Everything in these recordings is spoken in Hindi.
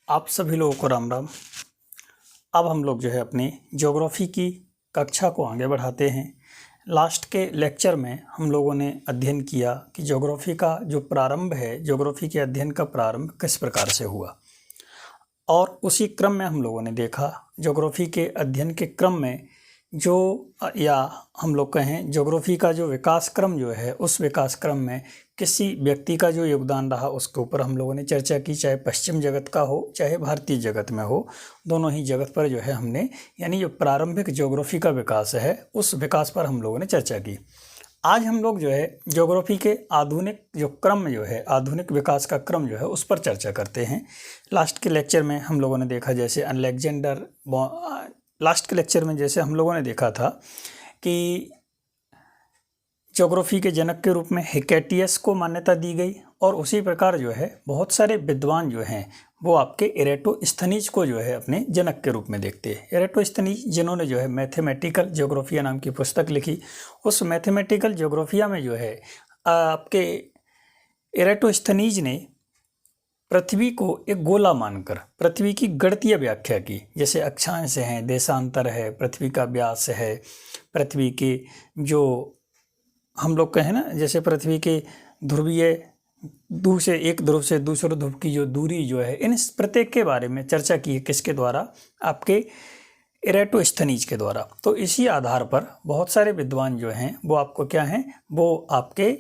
आप सभी लोगों को राम राम। अब हम लोग जो है अपनी ज्योग्राफी की कक्षा को आगे बढ़ाते हैं। लास्ट के लेक्चर में हम लोगों ने अध्ययन किया कि ज्योग्राफी का जो प्रारंभ है, ज्योग्राफी के अध्ययन का प्रारंभ किस प्रकार से हुआ, और उसी क्रम में हम लोगों ने देखा ज्योग्राफी के अध्ययन के क्रम में जो या हम लोग कहें ज्योग्राफी का जो विकास क्रम जो है, उस विकास क्रम में किसी व्यक्ति का जो योगदान रहा उसके ऊपर हम लोगों ने चर्चा की। चाहे पश्चिम जगत का हो चाहे भारतीय जगत में हो, दोनों ही जगत पर जो है हमने यानी जो प्रारंभिक ज्योग्राफी का विकास है उस विकास पर हम लोगों ने चर्चा की। आज हम लोग जो है ज्योग्राफी के आधुनिक जो क्रम जो है, आधुनिक विकास का क्रम जो है उस पर चर्चा करते हैं। लास्ट के लेक्चर में हम लोगों ने देखा जैसे हम लोगों ने देखा था कि ज्योग्राफी के जनक के रूप में हिकैटियस को मान्यता दी गई, और उसी प्रकार जो है बहुत सारे विद्वान जो हैं वो आपके एरेटोस्थनीज को जो है अपने जनक के रूप में देखते हैं। एरेटोस्थनीज जिन्होंने जो है मैथमेटिकल ज्योग्राफिया नाम की पुस्तक लिखी, उस मैथमेटिकल ज्योग्राफिया में जो है आपके एरेटोस्थनीज ने पृथ्वी को एक गोला मानकर पृथ्वी की गणितीय व्याख्या की। जैसे अक्षांश हैं, देशांतर है, पृथ्वी का व्यास है, पृथ्वी के जो हम लोग कहें ना, जैसे पृथ्वी के ध्रुवीय एक ध्रुव से दूसरे ध्रुव की जो दूरी जो है, इन प्रत्येक के बारे में चर्चा की है। किसके द्वारा? आपके एरेटोस्थनीज के द्वारा। तो इसी आधार पर बहुत सारे विद्वान जो हैं वो आपको क्या हैं, वो आपके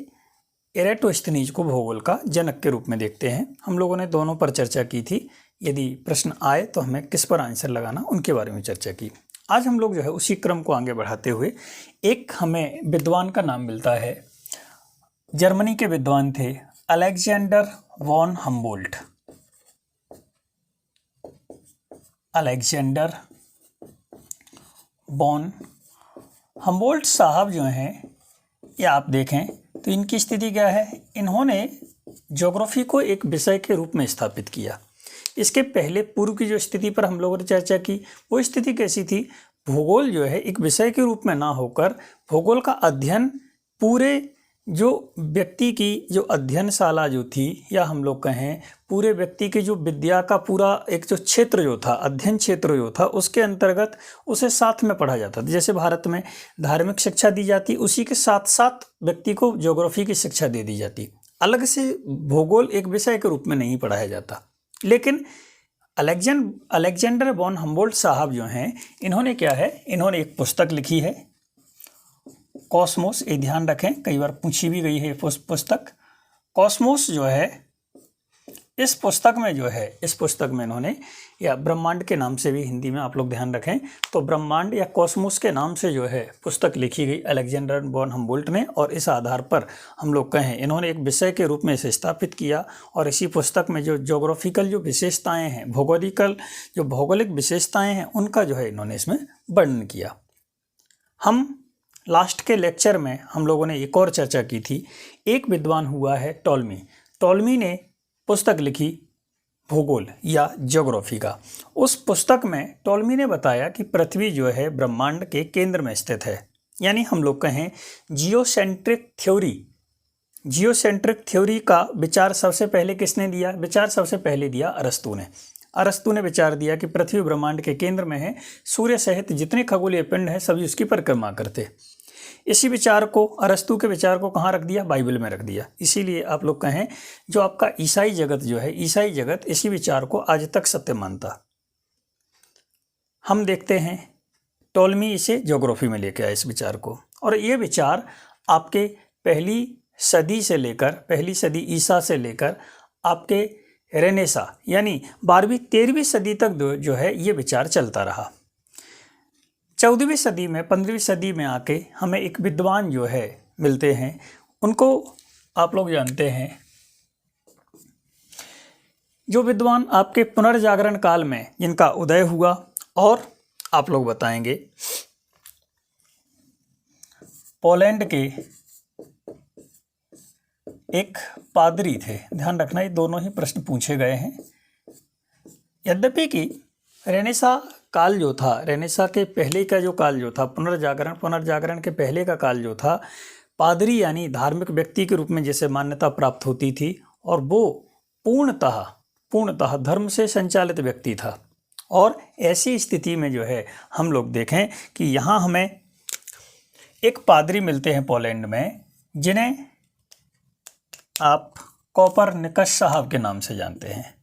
एरेटोस्थनीज को भूगोल का जनक के रूप में देखते हैं। हम लोगों ने दोनों पर चर्चा की थी। यदि प्रश्न आए तो हमें किस पर आंसर लगाना, उनके बारे में चर्चा की। आज हम लोग जो है उसी क्रम को आगे बढ़ाते हुए एक हमें विद्वान का नाम मिलता है। जर्मनी के विद्वान थे Alexander von Humboldt. Alexander von Humboldt साहब जो हैं, ये आप देखें तो इनकी स्थिति क्या है। इन्होंने ज्योग्राफी को एक विषय के रूप में स्थापित किया। इसके पहले पूर्व की जो स्थिति पर हम लोगों ने चर्चा की, वो स्थिति कैसी थी? भूगोल जो है एक विषय के रूप में ना होकर भूगोल का अध्ययन पूरे जो व्यक्ति की जो अध्ययनशाला जो थी, या हम लोग कहें पूरे व्यक्ति के जो विद्या का पूरा एक जो क्षेत्र जो था, अध्ययन क्षेत्र जो था, उसके अंतर्गत उसे साथ में पढ़ा जाता था। जैसे भारत में धार्मिक शिक्षा दी जाती, उसी के साथ साथ व्यक्ति को ज्योग्राफी की शिक्षा दे दी जाती। अलग से भूगोल एक विषय के रूप में नहीं पढ़ाया जाता। लेकिन अलेक्जेंडर वॉन हम्बोल्ट साहब जो हैं, इन्होंने क्या है, इन्होंने एक पुस्तक लिखी है कॉस्मोस। ये ध्यान रखें, कई बार पूछी भी गई है पुस्तक कॉस्मोस जो है। इस पुस्तक में इन्होंने, या ब्रह्मांड के नाम से भी हिंदी में आप लोग ध्यान रखें तो ब्रह्मांड या कॉस्मोस के नाम से जो है पुस्तक लिखी गई अलेक्जेंडर वॉन हम्बोल्ट ने। और इस आधार पर हम लोग कहें इन्होंने एक विषय के रूप में इसे स्थापित किया। और इसी पुस्तक में जो ज्योग्राफिकल जो विशेषताएं हैं, भौगोलिक विशेषताएं हैं, उनका जो है इन्होंने इसमें वर्णन किया। हम लास्ट के लेक्चर में हम लोगों ने एक और चर्चा की थी। एक विद्वान हुआ है टॉलमी। टॉलमी ने पुस्तक लिखी भूगोल या ज्योग्राफी का। उस पुस्तक में टॉलमी ने बताया कि पृथ्वी जो है ब्रह्मांड के केंद्र में स्थित है। यानी हम लोग कहें जियोसेंट्रिक थ्योरी का विचार सबसे पहले किसने दिया? विचार सबसे पहले दिया अरस्तू ने। अरस्तू ने विचार दिया कि पृथ्वी ब्रह्मांड के केंद्र में है, सूर्य सहित जितने खगोलीय पिंड हैं सभी उसकी परिक्रमा करते। इसी विचार को, अरस्तू के विचार को कहाँ रख दिया? बाइबल में रख दिया। इसीलिए आप लोग कहें जो आपका ईसाई जगत जो है, ईसाई जगत इसी विचार को आज तक सत्य मानता। हम देखते हैं टॉलमी इसे ज्योग्राफी में लेके आए इस विचार को। और ये विचार आपके पहली सदी ईसा से लेकर आपके रेनेसा यानी 12वीं 13वीं सदी तक जो है ये विचार चलता रहा। 14वीं सदी में, 15वीं सदी में आके हमें एक विद्वान जो है मिलते हैं। उनको आप लोग जानते हैं, जो विद्वान आपके पुनर्जागरण काल में जिनका उदय हुआ, और आप लोग बताएंगे पोलैंड के एक पादरी थे। ध्यान रखना, ये दोनों ही प्रश्न पूछे गए हैं। यद्यपि कि रेनेसा काल जो था, रेनेसा के पहले का जो काल जो था, पुनर्जागरण के पहले का काल जो था, पादरी यानी धार्मिक व्यक्ति के रूप में जैसे मान्यता प्राप्त होती थी, और वो पूर्णतः धर्म से संचालित व्यक्ति था। और ऐसी स्थिति में जो है हम लोग देखें कि यहाँ हमें एक पादरी मिलते हैं पोलैंड में, जिन्हें आप कोपरनिकस साहब के नाम से जानते हैं।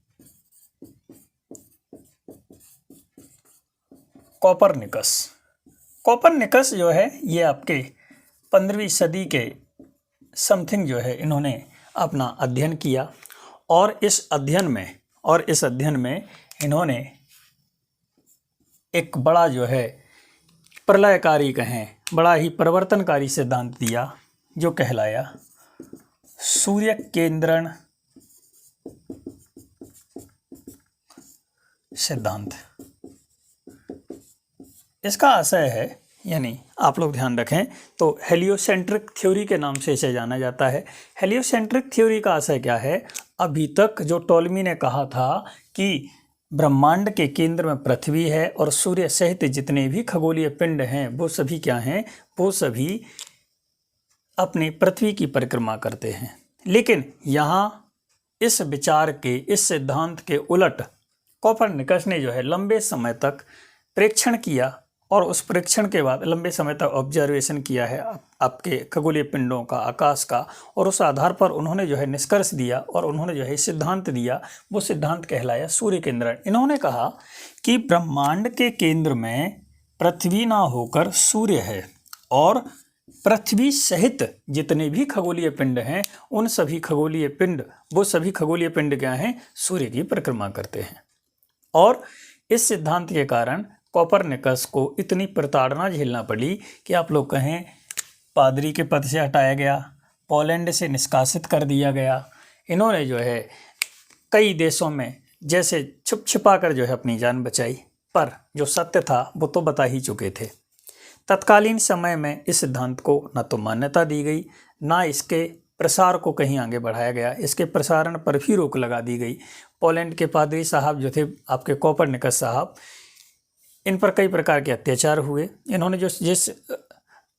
कोपरनिकस जो है ये आपके 15वीं सदी के समथिंग जो है इन्होंने अपना अध्ययन किया, और इस अध्ययन में इन्होंने एक बड़ा जो है प्रलयकारी कहें, बड़ा ही परिवर्तनकारी सिद्धांत दिया, जो कहलाया सूर्य केंद्रण सिद्धांत। इसका आशय है, यानी आप लोग ध्यान रखें तो हेलियोसेंट्रिक थ्योरी के नाम से इसे जाना जाता है। हेलियोसेंट्रिक थ्योरी का आशय क्या है? अभी तक जो टॉलमी ने कहा था कि ब्रह्मांड के केंद्र में पृथ्वी है और सूर्य सहित जितने भी खगोलीय पिंड हैं वो सभी क्या हैं? वो सभी अपने पृथ्वी की परिक्रमा करते हैं। लेकिन यहाँ इस विचार के, इस सिद्धांत के उलट कोपरनिकस ने जो है लंबे समय तक प्रेक्षण किया, और उस प्रेक्षण के बाद लंबे समय तक ऑब्जर्वेशन किया है आपके खगोलीय पिंडों का, आकाश का, और उस आधार पर उन्होंने जो है निष्कर्ष दिया और उन्होंने जो है सिद्धांत दिया। वो सिद्धांत कहलाया सूर्य केंद्रण। इन्होंने कहा कि ब्रह्मांड के केंद्र में पृथ्वी ना होकर सूर्य है, और पृथ्वी सहित जितने भी खगोलीय पिंड हैं उन सभी खगोलीय पिंड, वो सभी खगोलीय पिंड क्या हैं? सूर्य की परिक्रमा करते हैं। और इस सिद्धांत के कारण कोपरनिकस को इतनी प्रताड़ना झेलना पड़ी कि आप लोग कहें पादरी के पद से हटाया गया, पोलैंड से निष्कासित कर दिया गया। इन्होंने जो है कई देशों में जैसे छुप छिपा कर जो है अपनी जान बचाई, पर जो सत्य था वो तो बता ही चुके थे। तत्कालीन समय में इस सिद्धांत को न तो मान्यता दी गई, ना इसके प्रसार को कहीं आगे बढ़ाया गया, इसके प्रसारण पर भी रोक लगा दी गई। पोलैंड के पादरी साहब जो थे आपके कोपरनिकस साहब, इन पर कई प्रकार के अत्याचार हुए। इन्होंने जिस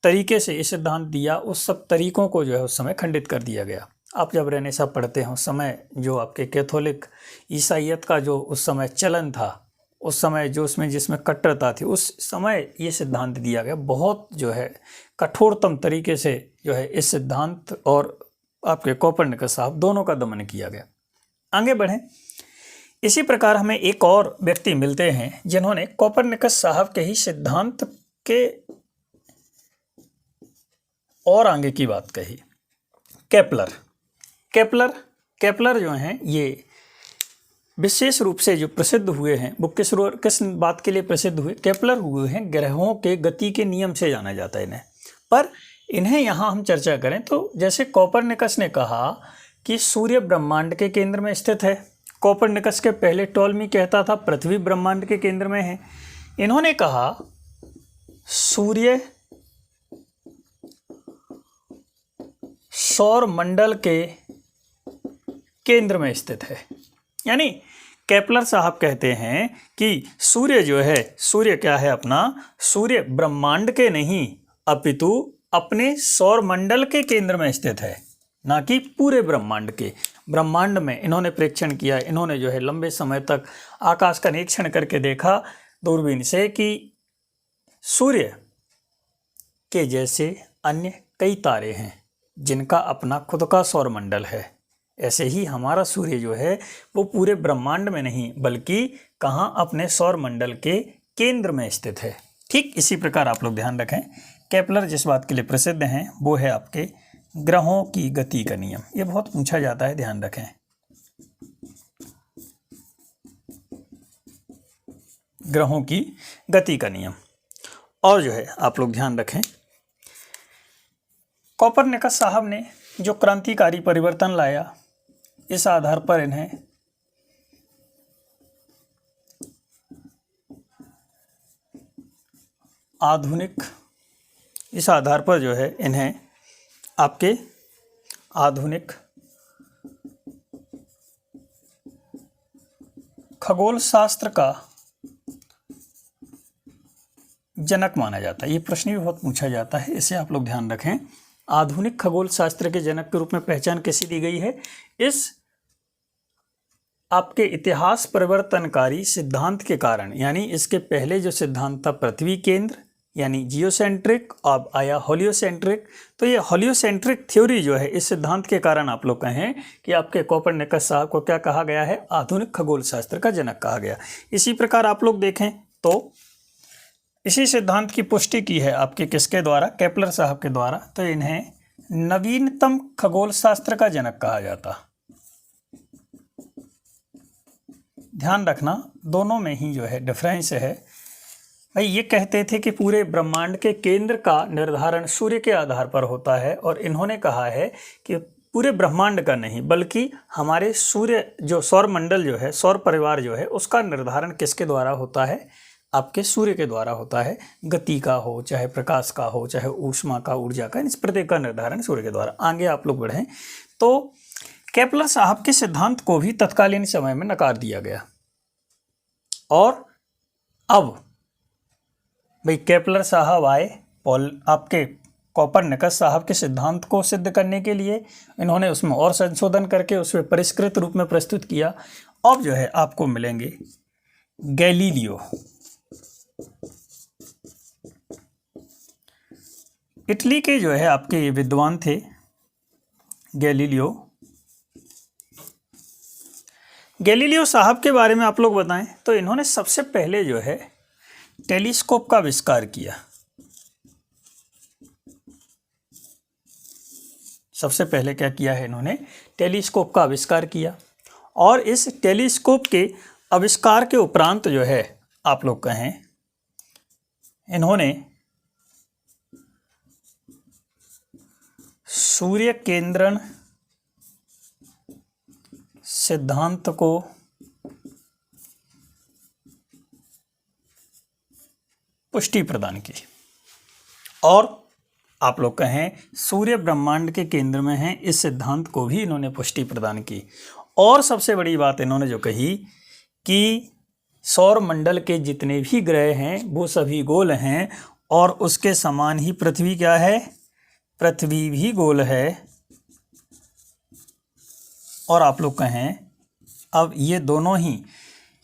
तरीके से ये सिद्धांत दिया उस सब तरीकों को जो है उस समय खंडित कर दिया गया। आप जब रेनेसां पढ़ते हैं उस समय जो आपके कैथोलिक ईसाइयत का जो उस समय चलन था, उस समय जो उसमें जिसमें कट्टरता थी, उस समय ये सिद्धांत दिया गया। बहुत जो है कठोरतम तरीके से जो है इस सिद्धांत और आपके कोपरनिकस साहब दोनों का दमन किया गया। आगे बढ़ें। इसी प्रकार हमें एक और व्यक्ति मिलते हैं जिन्होंने कोपरनिकस साहब के ही सिद्धांत के और आगे की बात कही। केपलर जो हैं ये विशेष रूप से जो प्रसिद्ध हुए हैं वो किस बात के लिए प्रसिद्ध हुए? केपलर हुए हैं ग्रहों के गति के नियम से जाना जाता है इन्हें। पर इन्हें यहाँ हम चर्चा करें तो जैसे कोपरनिकस ने कहा कि सूर्य ब्रह्मांड के केंद्र में स्थित है, कोपरनिकस के पहले टॉलमी कहता था पृथ्वी ब्रह्मांड के केंद्र में है। इन्होंने कहा सूर्य सौर मंडल के केंद्र में स्थित है। यानी केपलर साहब कहते हैं कि सूर्य जो है, सूर्य क्या है अपना? सूर्य ब्रह्मांड के नहीं अपितु अपने सौर मंडल के केंद्र में स्थित है, ना कि पूरे ब्रह्मांड के। ब्रह्मांड में इन्होंने प्रेक्षण किया, इन्होंने जो है लंबे समय तक आकाश का निरीक्षण करके देखा दूरबीन से कि सूर्य के जैसे अन्य कई तारे हैं जिनका अपना खुद का सौर मंडल है। ऐसे ही हमारा सूर्य जो है वो पूरे ब्रह्मांड में नहीं बल्कि कहाँ? अपने सौर मंडल के केंद्र में स्थित है। ठीक इसी प्रकार आप लोग ध्यान रखें, केपलर जिस बात के लिए प्रसिद्ध हैं वो है आपके ग्रहों की गति का नियम। ये बहुत पूछा जाता है, ध्यान रखें। ग्रहों की गति का नियम। और जो है आप लोग ध्यान रखें, कोपरनिकस साहब ने जो क्रांतिकारी परिवर्तन लाया, इस आधार पर इन्हें इस आधार पर जो है इन्हें आपके आधुनिक खगोल शास्त्र का जनक माना जाता है। ये प्रश्न भी बहुत पूछा जाता है, इसे आप लोग ध्यान रखें। आधुनिक खगोल शास्त्र के जनक के रूप में पहचान कैसी दी गई है? इस आपके इतिहास परिवर्तनकारी सिद्धांत के कारण, यानी इसके पहले जो सिद्धांत था पृथ्वी केंद्र यानी जियोसेंट्रिक, अब आया होलियोसेंट्रिक। तो ये होलियोसेंट्रिक थ्योरी जो है, इस सिद्धांत के कारण आप लोग कहें कि आपके कोपरनिकस साहब को क्या कहा गया है, आधुनिक खगोल शास्त्र का जनक कहा गया। इसी प्रकार आप लोग देखें तो इसी सिद्धांत की पुष्टि की है आपके किसके द्वारा, केपलर साहब के द्वारा। तो इन्हें नवीनतम खगोल शास्त्र का जनक कहा जाता। ध्यान रखना दोनों में ही जो है डिफरेंस है। भाई ये कहते थे कि पूरे ब्रह्मांड के केंद्र का निर्धारण सूर्य के आधार पर होता है, और इन्होंने कहा है कि पूरे ब्रह्मांड का नहीं बल्कि हमारे सूर्य जो सौर मंडल जो है, सौर परिवार जो है, उसका निर्धारण किसके द्वारा होता है, आपके सूर्य के द्वारा होता है। गति का हो, चाहे प्रकाश का हो, चाहे ऊष्मा का, ऊर्जा का, इस प्रत्येक का निर्धारण सूर्य के द्वारा। आगे आप लोग बढ़ें तो केपलर साहब के सिद्धांत को भी तत्कालीन समय में नकार दिया गया, और अब भाई केपलर साहब आए आपके कोपरनिकस साहब के सिद्धांत को सिद्ध करने के लिए। इन्होंने उसमें और संशोधन करके उसमें परिष्कृत रूप में प्रस्तुत किया। अब जो है आपको मिलेंगे गैलीलियो। इटली के जो है आपके विद्वान थे गैलीलियो। गैलीलियो साहब के बारे में आप लोग बताएं तो इन्होंने सबसे पहले जो है टेलीस्कोप का आविष्कार किया। सबसे पहले क्या किया है इन्होंने, टेलीस्कोप का आविष्कार किया। और इस टेलीस्कोप के आविष्कार के उपरांत जो है आप लोग कहें इन्होंने सूर्य केंद्रण सिद्धांत को पुष्टि प्रदान की। और आप लोग कहें सूर्य ब्रह्मांड के केंद्र में है, इस सिद्धांत को भी इन्होंने पुष्टि प्रदान की। और सबसे बड़ी बात इन्होंने जो कही कि सौर मंडल के जितने भी ग्रह हैं वो सभी गोल हैं, और उसके समान ही पृथ्वी क्या है, पृथ्वी भी गोल है। और आप लोग कहें अब ये दोनों ही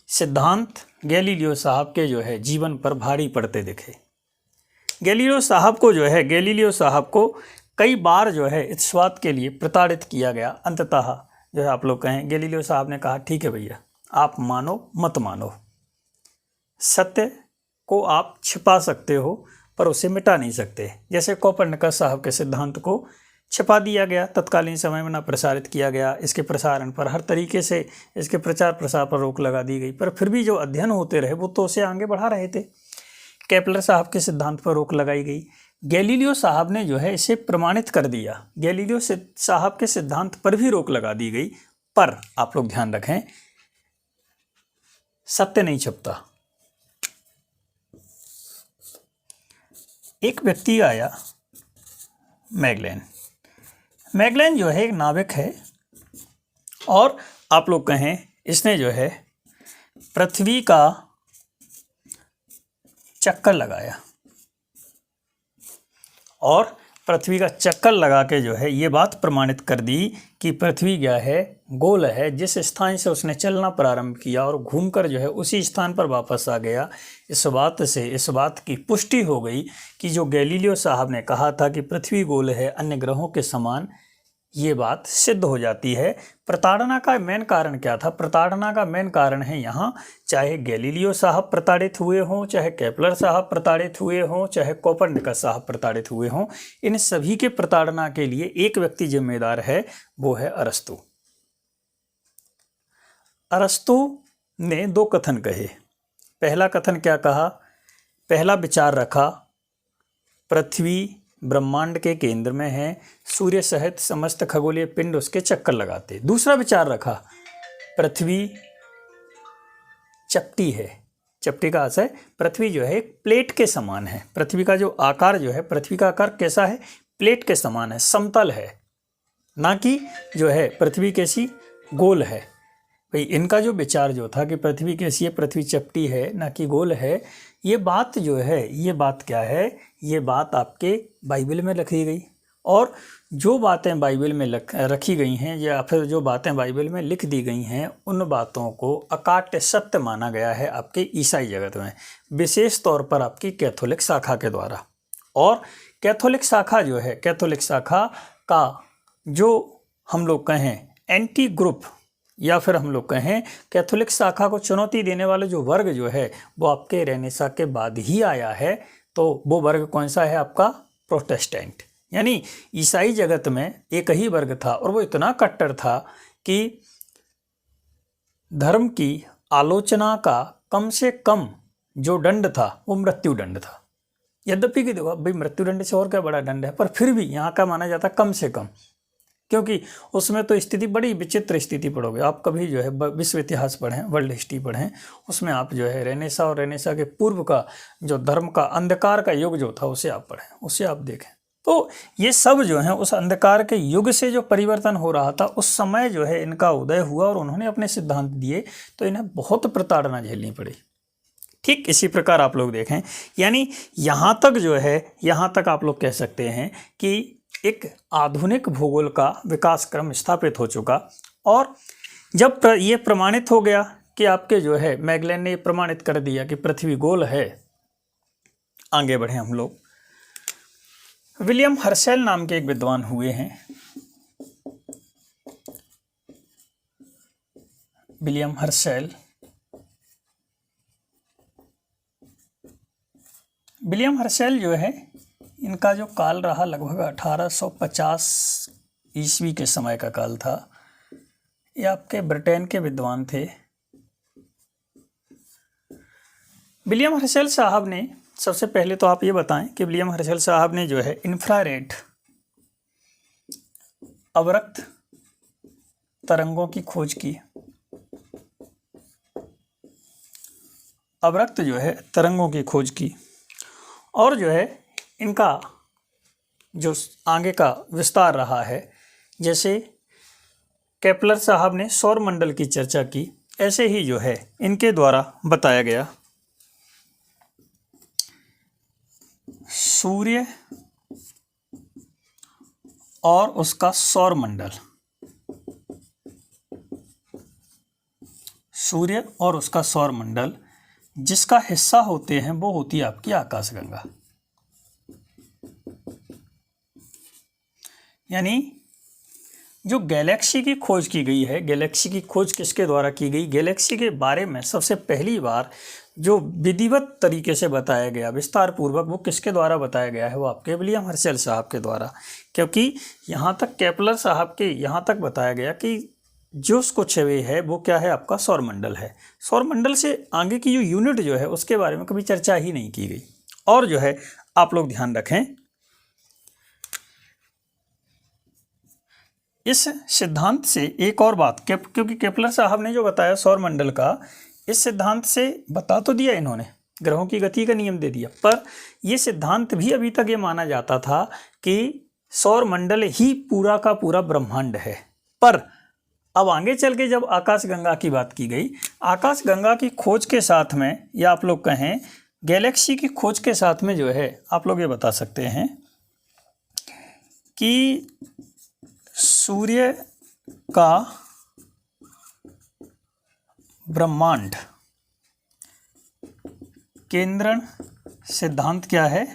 सिद्धांत गैलीलियो साहब के जो है जीवन पर भारी पड़ते दिखे। गैलीलियो साहब को कई बार जो है इस बात के लिए प्रताड़ित किया गया। अंततः जो है आप लोग कहें गैलीलियो साहब ने कहा ठीक है भैया, आप मानो मत मानो, सत्य को आप छिपा सकते हो पर उसे मिटा नहीं सकते। जैसे कोपरनिकस साहब के सिद्धांत को छिपा दिया गया, तत्कालीन समय में ना प्रसारित किया गया, इसके प्रसारण पर हर तरीके से इसके प्रचार प्रसार पर रोक लगा दी गई, पर फिर भी जो अध्ययन होते रहे वो तो उसे आगे बढ़ा रहे थे। केपलर साहब के सिद्धांत पर रोक लगाई गई। गैलीलियो साहब ने जो है इसे प्रमाणित कर दिया। गैलीलियो साहब के सिद्धांत पर भी रोक लगा दी गई, पर आप लोग ध्यान रखें सत्य नहीं छिपता। एक व्यक्ति आया, मैगलेन जो है एक नाविक है, और आप लोग कहें इसने जो है पृथ्वी का चक्कर लगाया, और पृथ्वी का चक्कर लगा के जो है ये बात प्रमाणित कर दी कि पृथ्वी क्या है, गोल है। जिस स्थान से उसने चलना प्रारंभ किया और घूमकर जो है उसी स्थान पर वापस आ गया। इस बात की पुष्टि हो गई कि जो गैलीलियो साहब ने कहा था कि पृथ्वी गोल है अन्य ग्रहों के समान, ये बात सिद्ध हो जाती है। प्रताड़ना का मेन कारण क्या था? प्रताड़ना का मेन कारण है यहाँ, चाहे गैलीलियो साहब प्रताड़ित हुए हों, चाहे केपलर साहब प्रताड़ित हुए हों, चाहे कोपरनिकस साहब प्रताड़ित हुए हों, इन सभी के प्रताड़ना के लिए एक व्यक्ति जिम्मेदार है, वो है अरस्तु। अरस्तु ने दो कथन कहे। पहला कथन क्या कहा? पहला विचार रखा पृथ्वी ब्रह्मांड के केंद्र में है, सूर्य सहित समस्त खगोलीय पिंड उसके चक्कर लगाते। दूसरा विचार रखा पृथ्वी चपटी है। चपटी का अर्थ है पृथ्वी जो है एक प्लेट के समान है। पृथ्वी का जो आकार जो है, पृथ्वी का आकार कैसा है? प्लेट के समान है, समतल है, ना कि जो है पृथ्वी कैसी गोल है। भाई इनका जो विचार जो था कि पृथ्वी कैसी है, पृथ्वी चपटी है ना कि गोल है, ये बात जो है, ये बात क्या है? ये बात आपके बाइबल में लिखी गई। और जो बातें बाइबल में रखी गई हैं या फिर जो बातें बाइबल में लिख दी गई हैं, उन बातों को अकाट्य सत्य माना गया है आपके ईसाई जगत में, विशेष तौर पर आपकी कैथोलिक शाखा के द्वारा। और कैथोलिक शाखा जो है, कैथोलिक शाखा का जो हम लोग कहें एंटी ग्रुप या फिर हम लोग कहें कैथोलिक शाखा को चुनौती देने वाले जो वर्ग जो है वो आपके रेनेसां के बाद ही आया है। तो वो वर्ग कौन सा है आपका? प्रोटेस्टेंट। यानी ईसाई जगत में एक ही वर्ग था और वो इतना कट्टर था कि धर्म की आलोचना का कम से कम जो दंड था वो मृत्यु दंड था। यद्यपि कि देखो भाई मृत्यु दंड से और क्या बड़ा दंड है, पर फिर भी यहाँ का माना जाता कम से कम, क्योंकि उसमें तो स्थिति बड़ी विचित्र स्थिति पढ़ोगे आप। कभी जो है विश्व इतिहास पढ़ें, वर्ल्ड हिस्ट्री पढ़ें, उसमें आप जो है रेनेसां और रेनेसां के पूर्व का जो धर्म का अंधकार का युग जो था उसे आप पढ़ें, उसे आप देखें। तो ये सब जो है उस अंधकार के युग से जो परिवर्तन हो रहा था उस समय जो है इनका उदय हुआ और उन्होंने अपने सिद्धांत दिए, तो इन्हें बहुत प्रताड़ना झेलनी पड़ी। ठीक इसी प्रकार आप लोग देखें, यानी यहाँ तक जो है, यहाँ तक आप लोग कह सकते हैं कि एक आधुनिक भूगोल का विकास क्रम स्थापित हो चुका। और जब ये प्रमाणित हो गया कि आपके जो है मैगलेन ने प्रमाणित कर दिया कि पृथ्वी गोल है, आगे बढ़े हम लोग। विलियम हर्शेल नाम के एक विद्वान हुए हैं, विलियम हर्शेल। विलियम हर्शेल जो है, इनका जो काल रहा लगभग 1850 ईस्वी के समय का काल था। ये आपके ब्रिटेन के विद्वान थे। विलियम हर्शेल साहब ने, सबसे पहले तो आप ये बताएं कि विलियम हर्शेल साहब ने जो है इंफ्रारेड अवरक्त तरंगों की खोज की। अवरक्त जो है तरंगों की खोज की और जो है इनका जो आगे का विस्तार रहा है, जैसे केपलर साहब ने सौर मंडल की चर्चा की, ऐसे ही जो है इनके द्वारा बताया गया सूर्य और उसका सौर मंडल, सूर्य और उसका सौर मंडल जिसका हिस्सा होते हैं वो होती है आपकी आकाशगंगा। यानी जो गैलेक्सी की खोज की गई है, गैलेक्सी की खोज किसके द्वारा की गई? गैलेक्सी के बारे में सबसे पहली बार जो विधिवत तरीके से बताया गया, विस्तार पूर्वक, वो किसके द्वारा बताया गया है? वो आपके विलियम हर्शेल साहब के द्वारा। क्योंकि यहाँ तक केपलर साहब के यहाँ तक बताया गया कि जो उसको छवे है वो क्या है? आपका सौरमंडल है। सौरमंडल से आगे की जो यूनिट जो है उसके बारे में कभी चर्चा ही नहीं की गई। और जो है आप लोग ध्यान रखें, इस सिद्धांत से एक और बात, क्योंकि केपलर साहब ने जो बताया सौरमंडल का, इस सिद्धांत से बता तो दिया इन्होंने, ग्रहों की गति का नियम दे दिया, पर यह सिद्धांत भी अभी तक ये माना जाता था कि सौरमंडल ही पूरा का पूरा ब्रह्मांड है। पर अब आगे चल के जब आकाशगंगा की बात की गई, आकाशगंगा की खोज के साथ में, या आप लोग कहें गैलेक्सी की खोज के साथ में जो है आप लोग ये बता सकते हैं कि सूर्य का ब्रह्मांड केंद्रण सिद्धांत क्या है?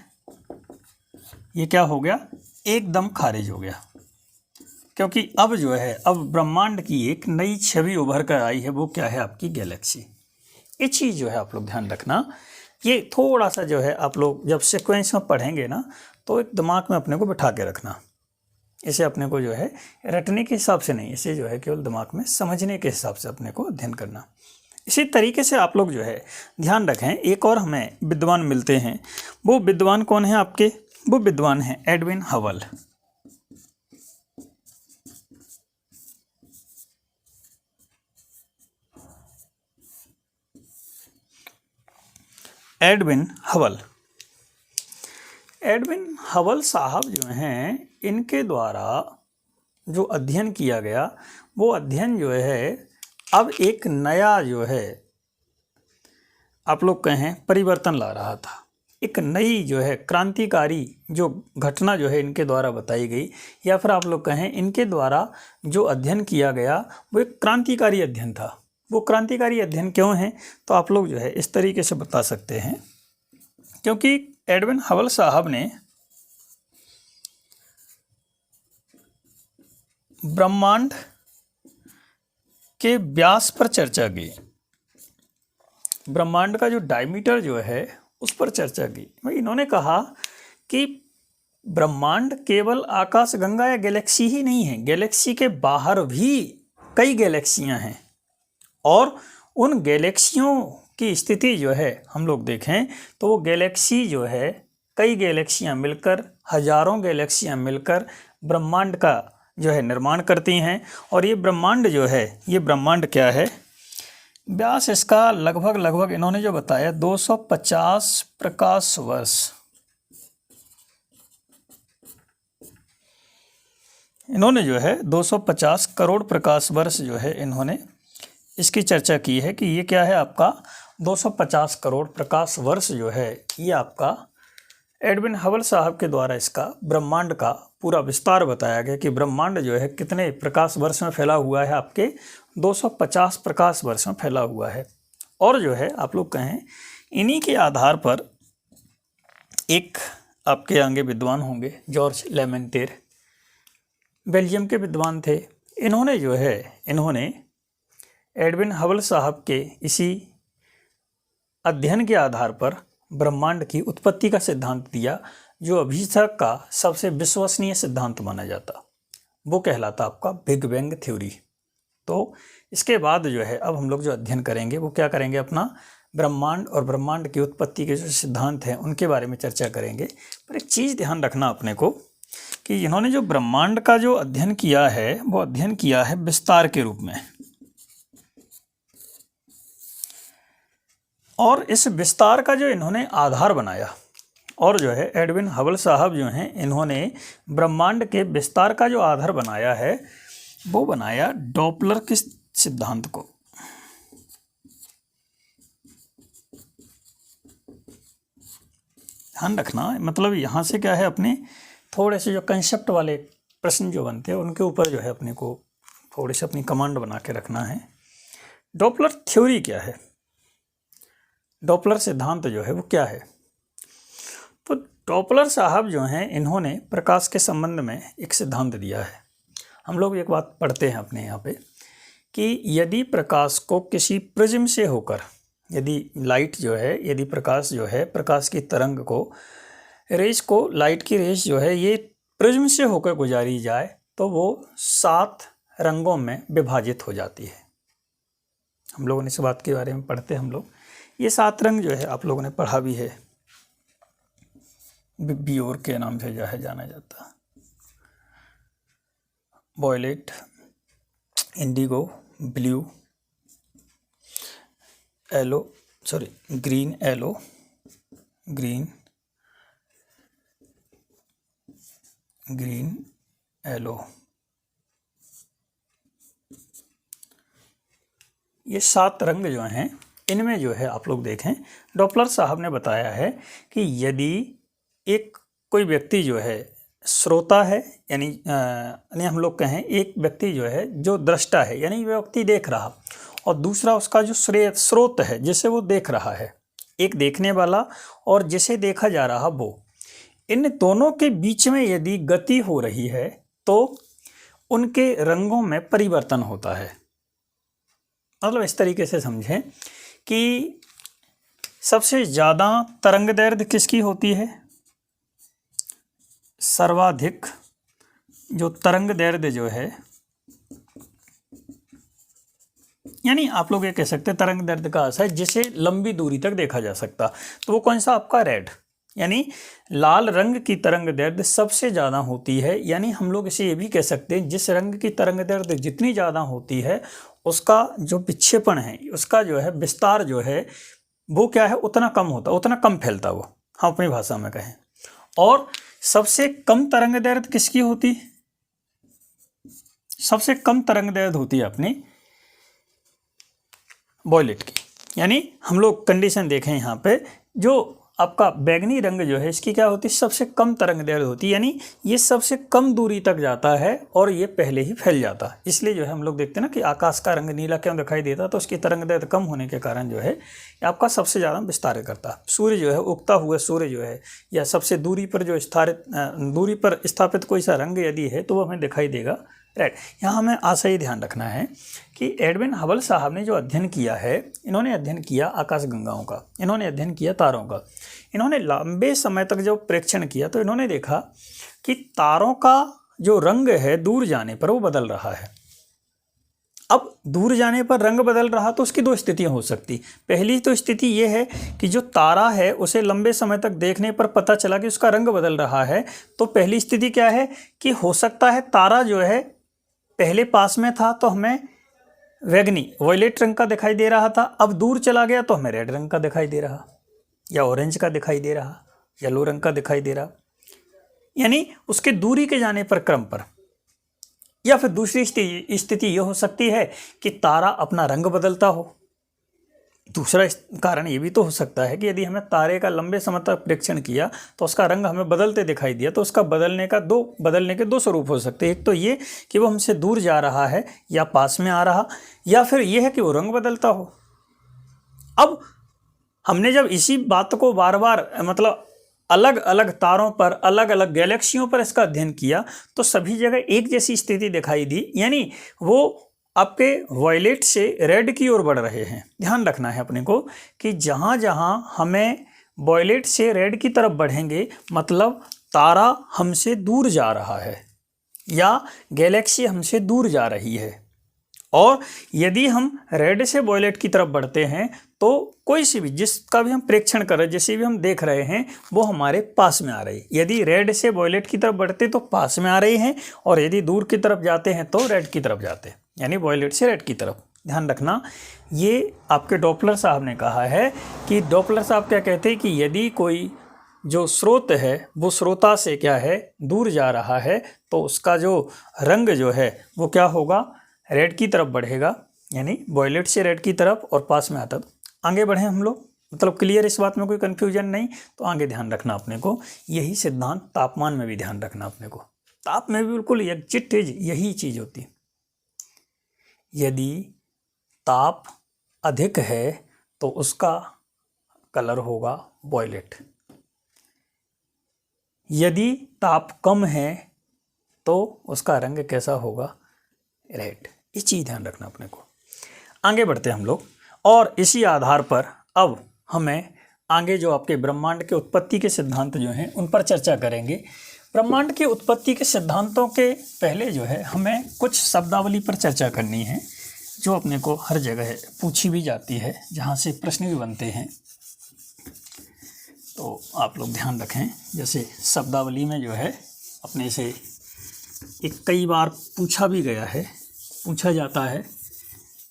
ये क्या हो गया? एकदम खारिज हो गया। क्योंकि अब जो है, अब ब्रह्मांड की एक नई छवि उभर कर आई है, वो क्या है? आपकी गैलेक्सी। ये चीज़ जो है आप लोग ध्यान रखना, ये थोड़ा सा जो है आप लोग जब सीक्वेंस में पढ़ेंगे ना, तो एक दिमाग में अपने को बिठा के रखना। इसे अपने को जो है रटने के हिसाब से नहीं, इसे जो है केवल दिमाग में समझने के हिसाब से अपने को अध्ययन करना। इसी तरीके से आप लोग जो है ध्यान रखें, एक और हमें विद्वान मिलते हैं। वो विद्वान कौन है आपके? वो विद्वान हैं Edwin Hubble. Edwin Hubble. Edwin Hubble साहब जो हैं, इनके द्वारा जो अध्ययन किया गया, वो अध्ययन जो है अब एक नया जो है आप लोग कहें परिवर्तन ला रहा था। एक नई जो है क्रांतिकारी जो घटना जो है इनके द्वारा बताई गई, या फिर आप लोग कहें इनके द्वारा जो अध्ययन किया गया वो एक क्रांतिकारी अध्ययन था। वो क्रांतिकारी अध्ययन क्यों है, तो आप लोग जो है इस तरीके से बता सकते हैं, क्योंकि एडविन हबल साहब ने ब्रह्मांड के व्यास पर चर्चा की, ब्रह्मांड का जो डायमीटर जो है उस पर चर्चा की। भाई इन्होंने कहा कि ब्रह्मांड केवल आकाशगंगा या गैलेक्सी ही नहीं है, गैलेक्सी के बाहर भी कई गैलेक्सियां हैं, और उन गैलेक्सियों की स्थिति जो है हम लोग देखें तो वो गैलेक्सी जो है, कई गैलेक्सियां मिलकर, हजारों गैलेक्सियां मिलकर ब्रह्मांड का जो है निर्माण करती हैं। और ये ब्रह्मांड जो है, ये ब्रह्मांड क्या है, व्यास इसका लगभग इन्होंने जो बताया 250 प्रकाश वर्ष, इन्होंने जो है 250 करोड़ प्रकाश वर्ष जो है इन्होंने इसकी चर्चा की है कि ये क्या है आपका 250 करोड़ प्रकाश वर्ष जो है ये आपका एडविन हबल साहब के द्वारा इसका ब्रह्मांड का पूरा विस्तार बताया गया कि ब्रह्मांड जो है कितने प्रकाश वर्ष में फैला हुआ है, आपके 250 प्रकाश वर्ष में फैला हुआ है। और जो है आप लोग कहें इन्हीं के आधार पर एक आपके आगे विद्वान होंगे जॉर्ज लेमेंटेर, बेल्जियम के विद्वान थे। इन्होंने जो है एडविन हबल साहब के इसी अध्ययन के आधार पर ब्रह्मांड की उत्पत्ति का सिद्धांत दिया, जो अभी तक का सबसे विश्वसनीय सिद्धांत माना जाता, वो कहलाता आपका बिग बैंग थ्योरी। तो इसके बाद जो है अब हम लोग जो अध्ययन करेंगे वो क्या करेंगे, अपना ब्रह्मांड और ब्रह्मांड की उत्पत्ति के जो सिद्धांत हैं उनके बारे में चर्चा करेंगे। पर एक चीज़ ध्यान रखना अपने को कि इन्होंने जो ब्रह्मांड का जो अध्ययन किया है वो अध्ययन किया है विस्तार के रूप में, और इस विस्तार का जो इन्होंने आधार बनाया, और जो है एडविन हबल साहब जो हैं इन्होंने ब्रह्मांड के विस्तार का जो आधार बनाया है वो बनाया डॉपलर के सिद्धांत को। ध्यान रखना, मतलब यहाँ से क्या है, अपने थोड़े से जो कंसेप्ट वाले प्रश्न जो बनते हैं उनके ऊपर जो है अपने को थोड़ी सी अपनी कमांड बना के रखना है। डॉपलर थ्योरी क्या है, डॉपलर सिद्धांत जो है वो क्या है, तो डॉपलर साहब जो हैं इन्होंने प्रकाश के संबंध में एक सिद्धांत दिया है। हम लोग एक बात पढ़ते हैं अपने यहाँ पे कि यदि प्रकाश को किसी प्रिज्म से होकर, यदि लाइट जो है, यदि प्रकाश जो है, प्रकाश की तरंग को, रेस को, लाइट की रेस जो है ये प्रिज्म से होकर गुजारी जाए तो वो 7 रंगों में विभाजित हो जाती है। हम लोगों ने इस बात के बारे में पढ़ते हैं हम लोग, ये 7 रंग जो है आप लोगों ने पढ़ा भी है, बिब्बियोर के नाम से जो है जाना जाता, violet, indigo, blue, green, yellow, green, yellow, ये 7 रंग जो हैं इनमें जो है आप लोग देखें, डॉपलर साहब ने बताया है कि यदि एक कोई व्यक्ति जो है श्रोता है, यानी हम लोग कहें एक व्यक्ति जो है जो दृष्टा है, यानी व्यक्ति देख रहा, और दूसरा उसका जो स्रोत है जिसे वो देख रहा है, एक देखने वाला और जिसे देखा जा रहा वो, इन दोनों के बीच में यदि गति हो रही है तो उनके रंगों में परिवर्तन होता है। मतलब इस तरीके से समझें कि सबसे ज़्यादा तरंग दैर्ध्य किसकी होती है, सर्वाधिक जो तरंग दैर्ध्य जो है, यानी आप लोग ये कह सकते हैं तरंग दैर्ध्य का अर्थ है जिसे लंबी दूरी तक देखा जा सकता, तो वो कौन सा आपका रेड, यानी लाल रंग की तरंग दैर्ध्य सबसे ज़्यादा होती है। यानी हम लोग इसे ये भी कह सकते हैं जिस रंग की तरंग दैर्ध्य जितनी ज़्यादा होती है उसका जो विक्षेपण है, उसका जो है विस्तार जो है वो क्या है, उतना कम होता, उतना कम फैलता वो, हम अपनी भाषा में कहें। और सबसे कम तरंग दैर्ध्य किसकी होती, सबसे कम तरंग दैर्ध्य होती है अपनी वॉयलेट की। यानी हम लोग कंडीशन देखें यहाँ पे, जो आपका बैंगनी रंग जो है इसकी क्या होती है, सबसे कम तरंगदैर्घ्य होती है, यानी ये सबसे कम दूरी तक जाता है और ये पहले ही फैल जाता है। इसलिए जो है हम लोग देखते हैं ना कि आकाश का रंग नीला क्यों दिखाई देता है, तो उसकी तरंगदैर्घ्य कम होने के कारण जो है ये आपका सबसे ज़्यादा विस्तार करता है। सूर्य जो है, उगता हुआ सूर्य जो है या सबसे दूरी पर जो दूरी पर स्थापित कोई सा रंग यदि है तो वो हमें दिखाई देगा रेड। यहाँ हमें आशा ही ध्यान रखना है कि एडविन हबल साहब ने जो अध्ययन किया है, इन्होंने अध्ययन किया आकाशगंगाओं का, इन्होंने अध्ययन किया तारों का। इन्होंने लंबे समय तक जब प्रेक्षण किया तो इन्होंने देखा कि तारों का जो रंग है दूर जाने पर वो बदल रहा है। अब दूर जाने पर रंग बदल रहा तो उसकी दो स्थितियां हो सकती। पहली तो स्थिति ये है कि जो तारा है उसे लंबे समय तक देखने पर पता चला कि उसका रंग बदल रहा है। तो पहली स्थिति क्या है कि हो सकता है तारा जो है पहले पास में था तो हमें वैगनी वॉयलेट रंग का दिखाई दे रहा था, अब दूर चला गया तो हमें रेड रंग का दिखाई दे रहा, या ऑरेंज का दिखाई दे रहा, येलो रंग का दिखाई दे रहा, यानी उसके दूरी के जाने पर क्रम पर। या फिर दूसरी स्थिति ये हो सकती है कि तारा अपना रंग बदलता हो। दूसरा कारण ये भी तो हो सकता है कि यदि हमें तारे का लंबे समय तक प्रेक्षण किया तो उसका रंग हमें बदलते दिखाई दिया, तो उसका बदलने के दो स्वरूप हो सकते हैं। एक तो ये कि वो हमसे दूर जा रहा है या पास में आ रहा, या फिर ये है कि वो रंग बदलता हो। अब हमने जब इसी बात को बार बार मतलब अलग अलग तारों पर, अलग अलग गैलेक्सियों पर इसका अध्ययन किया तो सभी जगह एक जैसी स्थिति दिखाई दी, यानी वो आपके वॉयलेट से रेड की ओर बढ़ रहे हैं। ध्यान रखना है अपने को कि जहाँ जहाँ हमें वॉयलेट से रेड की तरफ बढ़ेंगे मतलब तारा हमसे दूर जा रहा है या गैलेक्सी हमसे दूर जा रही है। और यदि हम रेड से वॉयलेट की तरफ बढ़ते हैं तो कोई सी भी जिसका भी हम प्रेक्षण कर रहे हैं, जैसे भी हम देख रहे हैं वो हमारे पास में आ रही है। यदि रेड से वॉयलेट की तरफ बढ़ते तो पास में आ रही हैं, और यदि दूर की तरफ जाते हैं तो रेड की तरफ जाते हैं, यानी वॉयलेट से रेड की तरफ। ध्यान रखना, ये आपके डॉपलर साहब ने कहा है कि डॉपलर साहब क्या कहते हैं कि यदि कोई जो स्रोत है वो श्रोता से क्या है दूर जा रहा है तो उसका जो रंग जो है वो क्या होगा, रेड की तरफ बढ़ेगा, यानी वॉयलेट से रेड की तरफ और पास में आता। आगे बढ़ें हम लोग, मतलब क्लियर, इस बात में कोई कन्फ्यूजन नहीं। तो आगे ध्यान रखना अपने को, यही सिद्धांत तापमान में भी ध्यान रखना अपने को। ताप में भी बिल्कुल एग्जैक्ट यही चीज़ होती है। यदि ताप अधिक है तो उसका कलर होगा वॉयलेट, यदि ताप कम है तो उसका रंग कैसा होगा, रेड। ये चीज़ ध्यान रखना अपने को। आगे बढ़ते हैं हम लोग, और इसी आधार पर अब हमें आगे जो आपके ब्रह्मांड के उत्पत्ति के सिद्धांत जो हैं उन पर चर्चा करेंगे। ब्रह्मांड के उत्पत्ति के सिद्धांतों के पहले जो है हमें कुछ शब्दावली पर चर्चा करनी है जो अपने को हर जगह पूछी भी जाती है, जहाँ से प्रश्न भी बनते हैं। तो आप लोग ध्यान रखें, जैसे शब्दावली में जो है अपने से एक कई बार पूछा भी गया है, पूछा जाता है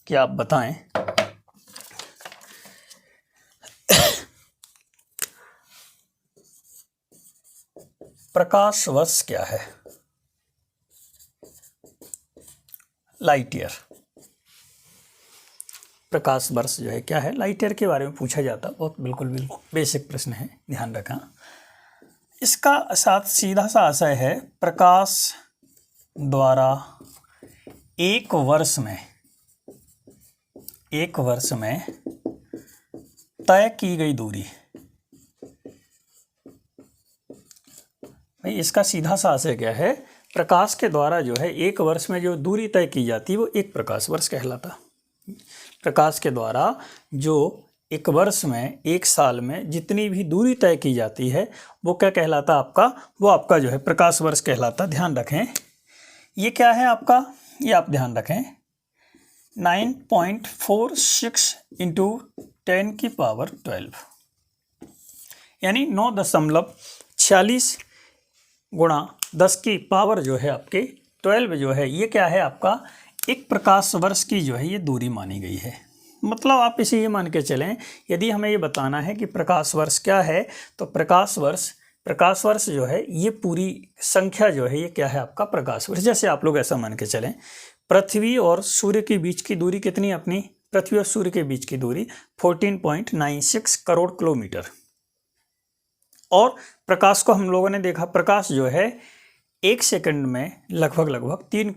कि आप बताएं प्रकाश वर्ष क्या है, लाइट ईयर। प्रकाश वर्ष जो है क्या है, लाइट ईयर के बारे में पूछा जाता। बहुत बिल्कुल बेसिक प्रश्न है, ध्यान रखना। इसका साथ सीधा सा आशय है प्रकाश द्वारा एक वर्ष में तय की गई दूरी। भाई इसका सीधा सा आशय क्या है, प्रकाश के द्वारा जो है एक वर्ष में जो दूरी तय की जाती है वो एक प्रकाश वर्ष कहलाता। प्रकाश के द्वारा जो एक वर्ष में, एक साल में जितनी भी दूरी तय की जाती है वो क्या कहलाता आपका, वो आपका जो है प्रकाश वर्ष कहलाता। ध्यान रखें, ये क्या है आपका, ये आप ध्यान रखें 9.46 इंटू 10 की पावर 12, यानी 9.46 गुणा 10 की पावर जो है आपके 12 जो है, ये क्या है आपका एक प्रकाश वर्ष की जो है ये दूरी मानी गई है। मतलब आप इसे ये मान के चलें, यदि हमें ये बताना है कि प्रकाश वर्ष क्या है तो प्रकाश वर्ष जो है ये पूरी संख्या जो है ये क्या है आपका प्रकाश वर्ष। जैसे आप लोग ऐसा मान के चलें पृथ्वी और सूर्य के बीच की दूरी कितनी, अपनी पृथ्वी और सूर्य के बीच की दूरी 14.96 करोड़ किलोमीटर। और प्रकाश को हम लोगों ने देखा, प्रकाश जो है 1 सेकंड में लगभग 3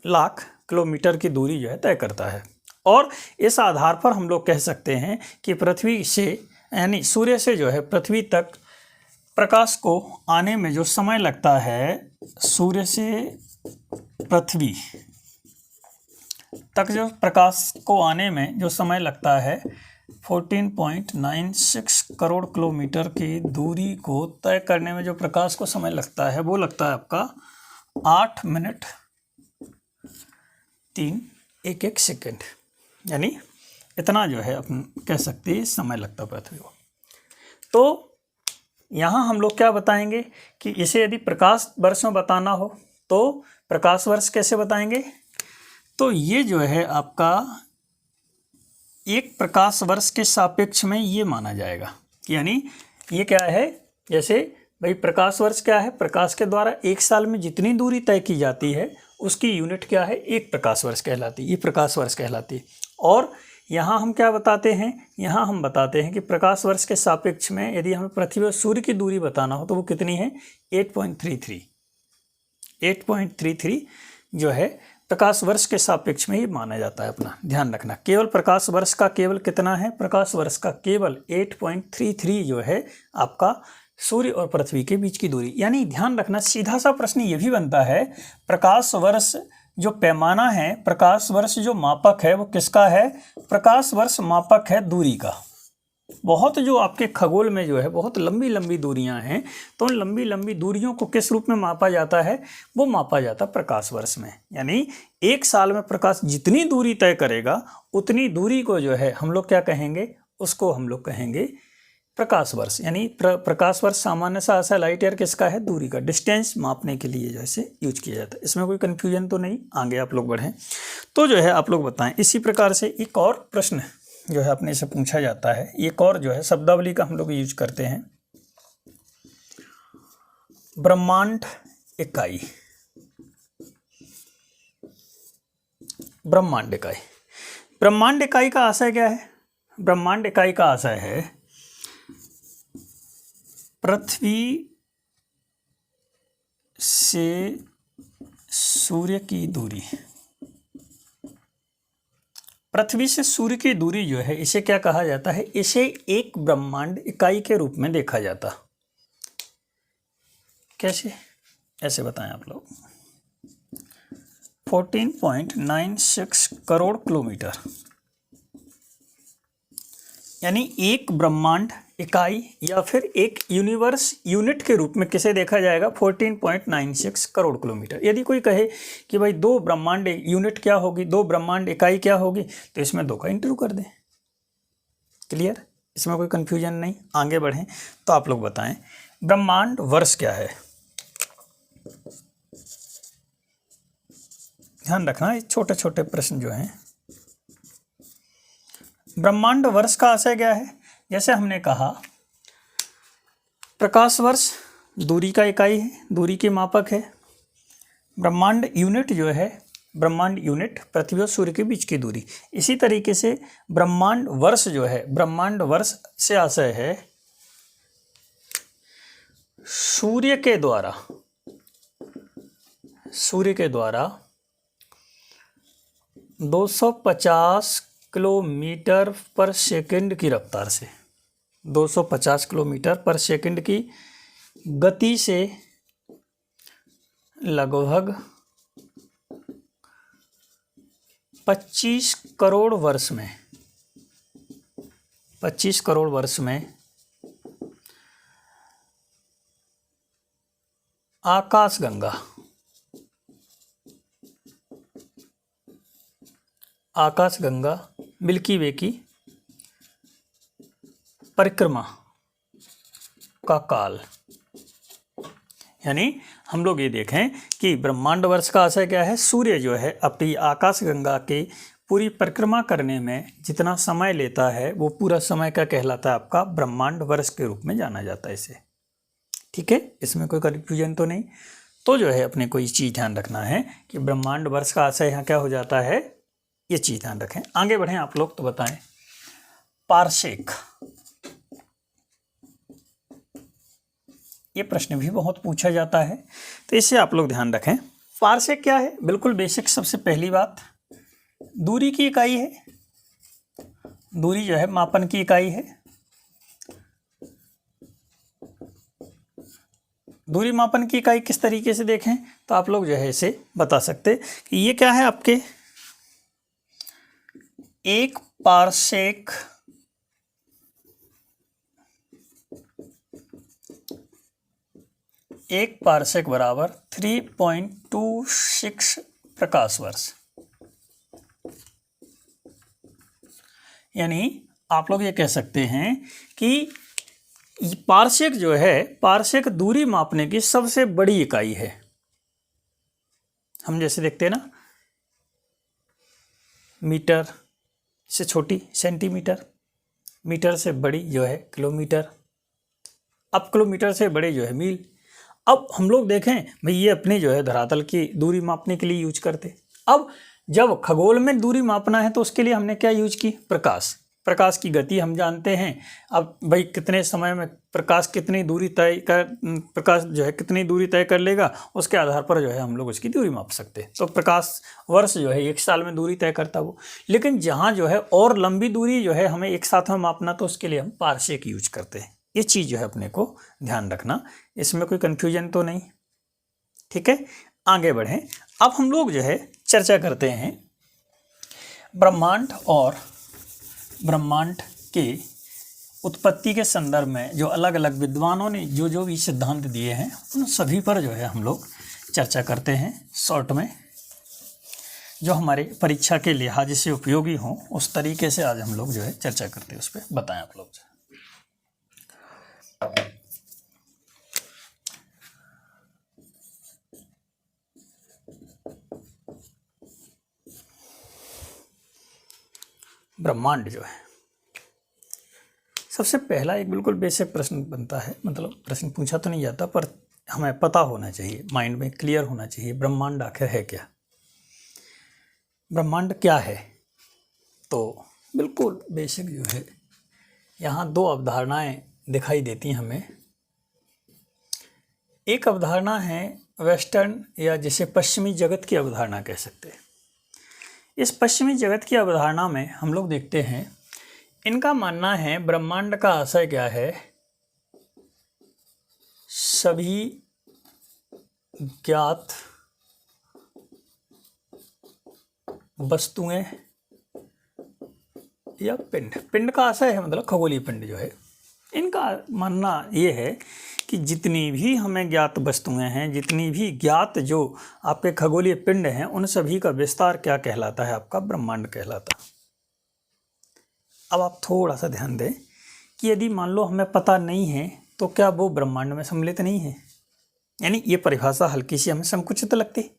लाख किलोमीटर की दूरी जो है तय करता है। और इस आधार पर हम लोग कह सकते हैं कि पृथ्वी से यानी सूर्य से जो है पृथ्वी तक प्रकाश को आने में जो समय लगता है, सूर्य से पृथ्वी तक जो प्रकाश को आने में जो समय लगता है 14.96 करोड़ किलोमीटर की दूरी को तय करने में जो प्रकाश को समय लगता है वो लगता है आपका 8 मिनट 3 सेकंड, यानी इतना जो है अपन कह सकते हैं समय लगता पृथ्वी को। तो यहाँ हम लोग क्या बताएंगे कि इसे यदि प्रकाश वर्ष में बताना हो तो प्रकाश वर्ष कैसे बताएंगे, तो ये जो है आपका एक प्रकाश वर्ष के सापेक्ष में ये माना जाएगा। यानी ये क्या है, जैसे भाई प्रकाश वर्ष क्या है, प्रकाश के द्वारा 1 साल में जितनी दूरी तय की जाती है उसकी यूनिट क्या है, 1 प्रकाश वर्ष कहलाती है, ये प्रकाश वर्ष कहलाती है। और यहाँ हम क्या बताते हैं, यहाँ हम बताते हैं कि प्रकाश वर्ष के सापेक्ष में यदि हमें पृथ्वी और सूर्य की दूरी बताना हो तो वो कितनी है, 8.33 जो है प्रकाश वर्ष के सापेक्ष में ही माना जाता है। अपना ध्यान रखना, केवल प्रकाश वर्ष का केवल कितना है, प्रकाश वर्ष का केवल 8.33 जो है आपका सूर्य और पृथ्वी के बीच की दूरी। यानी ध्यान रखना, सीधा सा प्रश्न ये भी बनता है, प्रकाश वर्ष जो पैमाना है, प्रकाश वर्ष जो मापक है वो किसका है, प्रकाश वर्ष मापक है दूरी का। बहुत जो आपके खगोल में जो है बहुत लंबी लंबी दूरियां हैं, तो उन लंबी लंबी दूरियों को किस रूप में मापा जाता है, वो मापा जाता है प्रकाश वर्ष में। यानी 1 साल में प्रकाश जितनी दूरी तय करेगा उतनी दूरी को जो है हम लोग क्या कहेंगे, उसको हम लोग कहेंगे प्रकाश वर्ष। यानी प्रकाश वर्ष सामान्य सा ऐसा लाइट ईयर किसका है, दूरी का, डिस्टेंस मापने के लिए जो है यूज किया जाता है। इसमें कोई कन्फ्यूजन तो नहीं, आगे आप लोग बढ़ें तो जो है आप लोग बताएं। इसी प्रकार से एक और प्रश्न जो है अपने से पूछा जाता है, एक और जो है शब्दावली का हम लोग यूज करते हैं, ब्रह्मांड इकाई। ब्रह्मांड इकाई, ब्रह्मांड इकाई का आशय क्या है, ब्रह्मांड इकाई का आशय है पृथ्वी से सूर्य की दूरी। पृथ्वी से सूर्य की दूरी जो है इसे क्या कहा जाता है, इसे एक ब्रह्मांड इकाई के रूप में देखा जाता। कैसे, ऐसे बताएं आप लोग, 14.96 करोड़ किलोमीटर, यानी एक ब्रह्मांड इकाई या फिर एक यूनिवर्स यूनिट के रूप में किसे देखा जाएगा, 14.96 करोड़ किलोमीटर। यदि कोई कहे कि भाई 2 ब्रह्मांड यूनिट क्या होगी, 2 ब्रह्मांड इकाई क्या होगी, तो इसमें 2 का इंटरव्यू कर दें। क्लियर, इसमें कोई कन्फ्यूजन नहीं। आगे बढ़ें तो आप लोग बताएं ब्रह्मांड वर्ष क्या है। ध्यान रखना, ये छोटे छोटे प्रश्न जो हैं। ब्रह्मांड वर्ष का आशय क्या है, जैसे हमने कहा प्रकाश वर्ष दूरी का इकाई है, दूरी के मापक है। ब्रह्मांड यूनिट जो है, ब्रह्मांड यूनिट पृथ्वी और सूर्य के बीच की दूरी। इसी तरीके से ब्रह्मांड वर्ष जो है, ब्रह्मांड वर्ष से आशय है सूर्य के द्वारा 250 किलोमीटर पर सेकंड की रफ्तार से, 250 किलोमीटर पर सेकंड की गति से लगभग 25 करोड़ वर्ष में, 25 करोड़ वर्ष में आकाशगंगा मिल्की वे की परिक्रमा का काल। यानी हम लोग ये देखें कि ब्रह्मांड वर्ष का आशय क्या है, सूर्य जो है अपनी आकाशगंगा के पूरी परिक्रमा करने में जितना समय लेता है वो पूरा समय का कहलाता है आपका ब्रह्मांड वर्ष के रूप में जाना जाता है इसे। ठीक है, इसमें कोई कन्फ्यूजन तो नहीं। तो जो है अपने को ये चीज़ ध्यान रखना है कि ब्रह्मांड वर्ष का आशय यहाँ क्या हो जाता है, ये चीज़ ध्यान रखें। आगे बढ़ें आप लोग तो बताएं पारसेक। ये प्रश्न भी बहुत पूछा जाता है, तो इससे आप लोग ध्यान रखें। पारसेक क्या है? बिल्कुल बेसिक, सबसे पहली बात दूरी की इकाई है। दूरी जो है मापन की इकाई है। दूरी मापन की इकाई किस तरीके से देखें तो आप लोग जो है इसे बता सकते कि ये क्या है आपके, एक पारसेक बराबर 3.26 प्रकाश वर्ष। यानी आप लोग ये कह सकते हैं कि पारसेक जो है, पारसेक दूरी मापने की सबसे बड़ी इकाई है। हम जैसे देखते हैं ना, मीटर से छोटी सेंटीमीटर, मीटर से बड़ी जो है किलोमीटर, अब किलोमीटर से बड़े जो है मील। अब हम लोग देखें भाई, ये अपनी जो है धरातल की दूरी मापने के लिए यूज करते। अब जब खगोल में दूरी मापना है तो उसके लिए हमने क्या यूज की? प्रकाश। प्रकाश की गति हम जानते हैं। अब भाई कितने समय में प्रकाश कितनी दूरी तय कर, प्रकाश जो है कितनी दूरी तय कर लेगा, उसके आधार पर जो है हम लोग उसकी दूरी माप सकते हैं। तो प्रकाश वर्ष जो है 1 साल में दूरी तय करता वो। लेकिन जहाँ जो है और लंबी दूरी जो है हमें एक साथ में मापना, तो उसके लिए हम पारसेक यूज करते हैं। ये चीज़ जो है अपने को ध्यान रखना, इसमें कोई कन्फ्यूजन तो नहीं। ठीक है, आगे बढ़ें। अब हम लोग जो है चर्चा करते हैं ब्रह्मांड और ब्रह्मांड के उत्पत्ति के संदर्भ में जो अलग अलग विद्वानों ने जो जो भी सिद्धांत दिए हैं, उन सभी पर जो है हम लोग चर्चा करते हैं शॉर्ट में, जो हमारे परीक्षा के लिहाज से उपयोगी हों उस तरीके से आज हम लोग जो है चर्चा करते हैं, उस पर बताएं आप लोग। ब्रह्मांड जो है, सबसे पहला एक बिल्कुल बेसिक प्रश्न बनता है, मतलब प्रश्न पूछा तो नहीं जाता पर हमें पता होना चाहिए, माइंड में क्लियर होना चाहिए, ब्रह्मांड आखिर है क्या? ब्रह्मांड क्या है? तो बिल्कुल बेसिक जो है, यहाँ 2 अवधारणाएं दिखाई देती हैं हमें। एक अवधारणा है वेस्टर्न, या जिसे पश्चिमी जगत की अवधारणा कह सकते हैं। इस पश्चिमी जगत की अवधारणा में हम लोग देखते हैं, इनका मानना है ब्रह्मांड का आशय क्या है, सभी ज्ञात वस्तुएं या पिंड, पिंड का आशय है मतलब खगोलीय पिंड जो है। इनका मानना ये है कि जितनी भी हमें ज्ञात वस्तुएं हैं, जितनी भी ज्ञात जो आपके खगोलीय पिंड हैं, उन सभी का विस्तार क्या कहलाता है? आपका ब्रह्मांड कहलाता है। अब आप थोड़ा सा ध्यान दें कि यदि मान लो हमें पता नहीं है तो क्या वो ब्रह्मांड में सम्मिलित नहीं है? यानी ये परिभाषा हल्की सी हमें संकुचित लगती।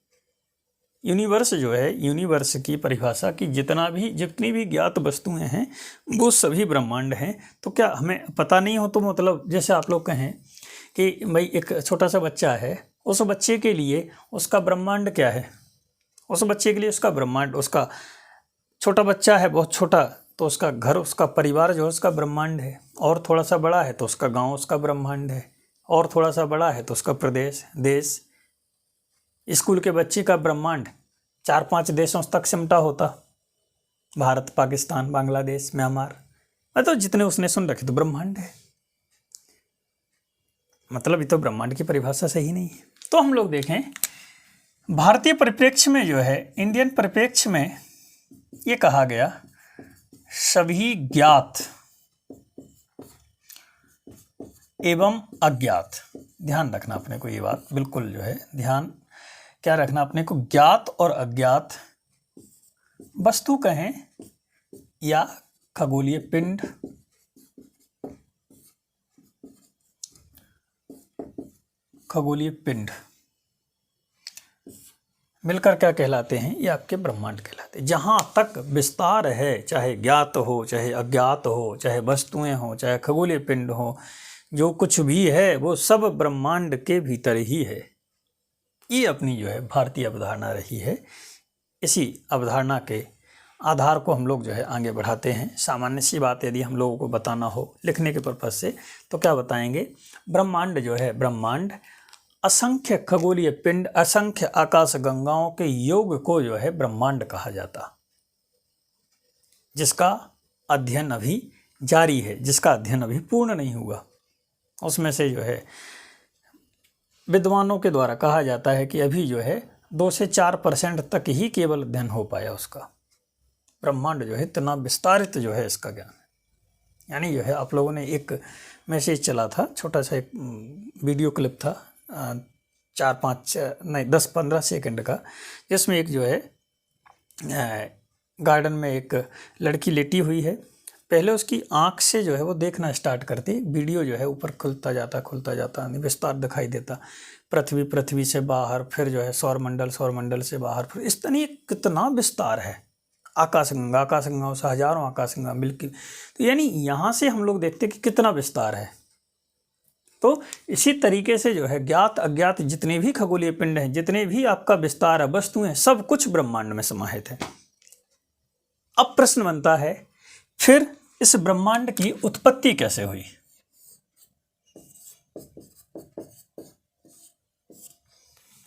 यूनिवर्स जो है, यूनिवर्स की परिभाषा की जितनी भी ज्ञात वस्तुएं हैं वो सभी ब्रह्मांड हैं। तो क्या हमें पता नहीं हो तो मतलब जैसे आप लोग कहें कि भाई एक छोटा सा बच्चा है, उस बच्चे के लिए उसका ब्रह्मांड क्या है? उस बच्चे के लिए उसका ब्रह्मांड, उसका छोटा बच्चा है बहुत छोटा, तो उसका घर, उसका परिवार जो है उसका ब्रह्मांड है। और थोड़ा सा बड़ा है तो उसका गांव उसका ब्रह्मांड है। और थोड़ा सा बड़ा है तो उसका प्रदेश, देश। स्कूल के बच्चे का ब्रह्मांड 4-5 देशों तक सिमटा होता, भारत, पाकिस्तान, बांग्लादेश, म्यांमार, मतलब जितने उसने सुन रखे तो ब्रह्मांड है। मतलब ये तो ब्रह्मांड की परिभाषा सही नहीं है। तो हम लोग देखें भारतीय परिप्रेक्ष्य में जो है, इंडियन परिप्रेक्ष्य में ये कहा गया, सभी ज्ञात एवं अज्ञात, ध्यान रखना अपने को ये बात, बिल्कुल जो है ध्यान क्या रखना अपने को, ज्ञात और अज्ञात वस्तु कहें या खगोलीय पिंड, खगोलीय पिंड मिलकर क्या कहलाते हैं? ये आपके ब्रह्मांड कहलाते हैं। जहाँ तक विस्तार है, चाहे ज्ञात हो चाहे अज्ञात हो, चाहे वस्तुएं हो चाहे खगोलीय पिंड हो, जो कुछ भी है वो सब ब्रह्मांड के भीतर ही है। ये अपनी जो है भारतीय अवधारणा रही है। इसी अवधारणा के आधार को हम लोग जो है आगे बढ़ाते हैं। सामान्य सी बात यदि हम लोगों को बताना हो लिखने के पर्पज से तो क्या बताएंगे, ब्रह्मांड जो है, ब्रह्मांड असंख्य खगोलीय पिंड, असंख्य आकाश गंगाओं के योग को जो है ब्रह्मांड कहा जाता, जिसका अध्ययन अभी जारी है, जिसका अध्ययन अभी पूर्ण नहीं हुआ। उसमें से जो है विद्वानों के द्वारा कहा जाता है कि अभी जो है 2 से 4% तक ही केवल अध्ययन हो पाया उसका। ब्रह्मांड जो है इतना विस्तारित जो है इसका ज्ञान है। यानी जो है आप लोगों ने एक मैसेज चला था, छोटा सा एक वीडियो क्लिप था 10-15 सेकंड का, जिसमें एक जो है गार्डन में एक लड़की लेटी हुई है। पहले उसकी आँख से जो है वो देखना स्टार्ट करती, वीडियो जो है ऊपर खुलता जाता विस्तार दिखाई देता, पृथ्वी से बाहर, फिर जो है सौरमंडल से बाहर, फिर इस तरह कितना विस्तार है। आकाशगंगाओं से हजारों आकाशगंगा मिल्की, तो यानी यहाँ से हम लोग देखते कि कितना विस्तार है। तो इसी तरीके से जो है ज्ञात अज्ञात जितने भी खगोलीय पिंड हैं, जितने भी आपका विस्तार है, वस्तुएं, सब कुछ ब्रह्मांड में समाहित है। अब प्रश्न बनता है, फिर इस ब्रह्मांड की उत्पत्ति कैसे हुई?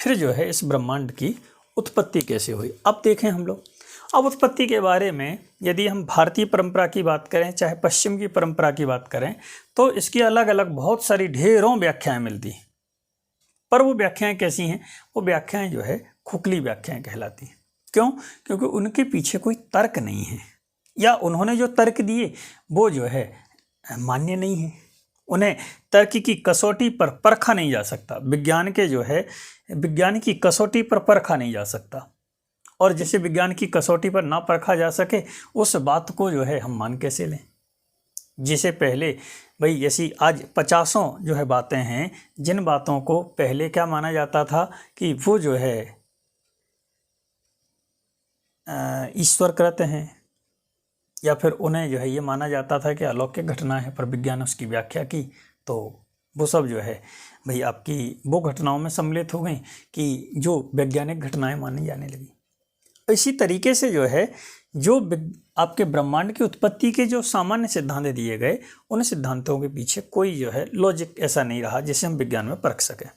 फिर जो है इस ब्रह्मांड की उत्पत्ति कैसे हुई, अब देखें हम लोग। अब उत्पत्ति के बारे में यदि हम भारतीय परंपरा की बात करें, चाहे पश्चिम की परंपरा की बात करें, तो इसकी अलग अलग बहुत सारी ढेरों व्याख्याएं मिलती, पर वो व्याख्याएं कैसी हैं? वो व्याख्याएं जो है खोखली व्याख्याएं कहलाती। क्यों? क्योंकि उनके पीछे कोई तर्क नहीं है, या उन्होंने जो तर्क दिए वो जो है मान्य नहीं है, उन्हें तर्क की कसौटी पर परखा नहीं जा सकता। विज्ञान की कसौटी पर परखा नहीं जा सकता, और जिसे विज्ञान की कसौटी पर ना परखा जा सके उस बात को जो है हम मान कैसे लें? जिसे पहले भाई ऐसी आज 50 जो है बातें हैं, जिन बातों को पहले क्या माना जाता था कि वो जो है ईश्वर कृत हैं, या फिर उन्हें जो है ये माना जाता था कि अलौकिक घटना है, पर विज्ञान उसकी व्याख्या की तो वो सब जो है भाई आपकी वो घटनाओं में सम्मिलित हो गई कि जो वैज्ञानिक घटनाएं मानी जाने लगी। इसी तरीके से जो है जो आपके ब्रह्मांड की उत्पत्ति के जो सामान्य सिद्धांत दिए गए, उन सिद्धांतों के पीछे कोई जो है लॉजिक ऐसा नहीं रहा जिसे हम विज्ञान में परख सकें।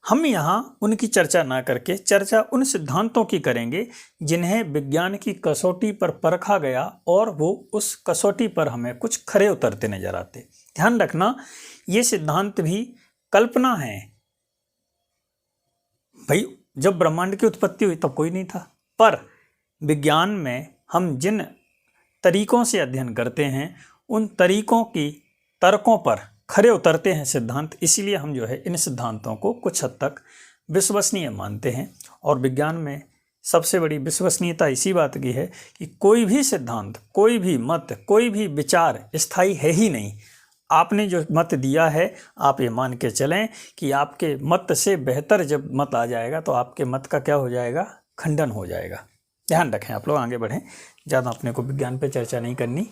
हम यहाँ उनकी चर्चा ना करके चर्चा उन सिद्धांतों की करेंगे जिन्हें विज्ञान की कसौटी पर परखा गया, और वो उस कसौटी पर हमें कुछ खरे उतरते नजर आते। ध्यान रखना, ये सिद्धांत भी कल्पना है। भाई जब ब्रह्मांड की उत्पत्ति हुई तब कोई नहीं था, पर विज्ञान में हम जिन तरीकों से अध्ययन करते हैं उन तरीकों की तर्कों पर खरे उतरते हैं सिद्धांत, इसीलिए हम जो है इन सिद्धांतों को कुछ हद तक विश्वसनीय मानते हैं। और विज्ञान में सबसे बड़ी विश्वसनीयता इसी बात की है कि कोई भी सिद्धांत, कोई भी मत, कोई भी विचार स्थायी है ही नहीं। आपने जो मत दिया है आप ये मान के चलें कि आपके मत से बेहतर जब मत आ जाएगा तो आपके मत का क्या हो जाएगा? खंडन हो जाएगा। ध्यान रखें, आप लोग आगे बढ़ें, ज़्यादा अपने को विज्ञान पे चर्चा नहीं करनी।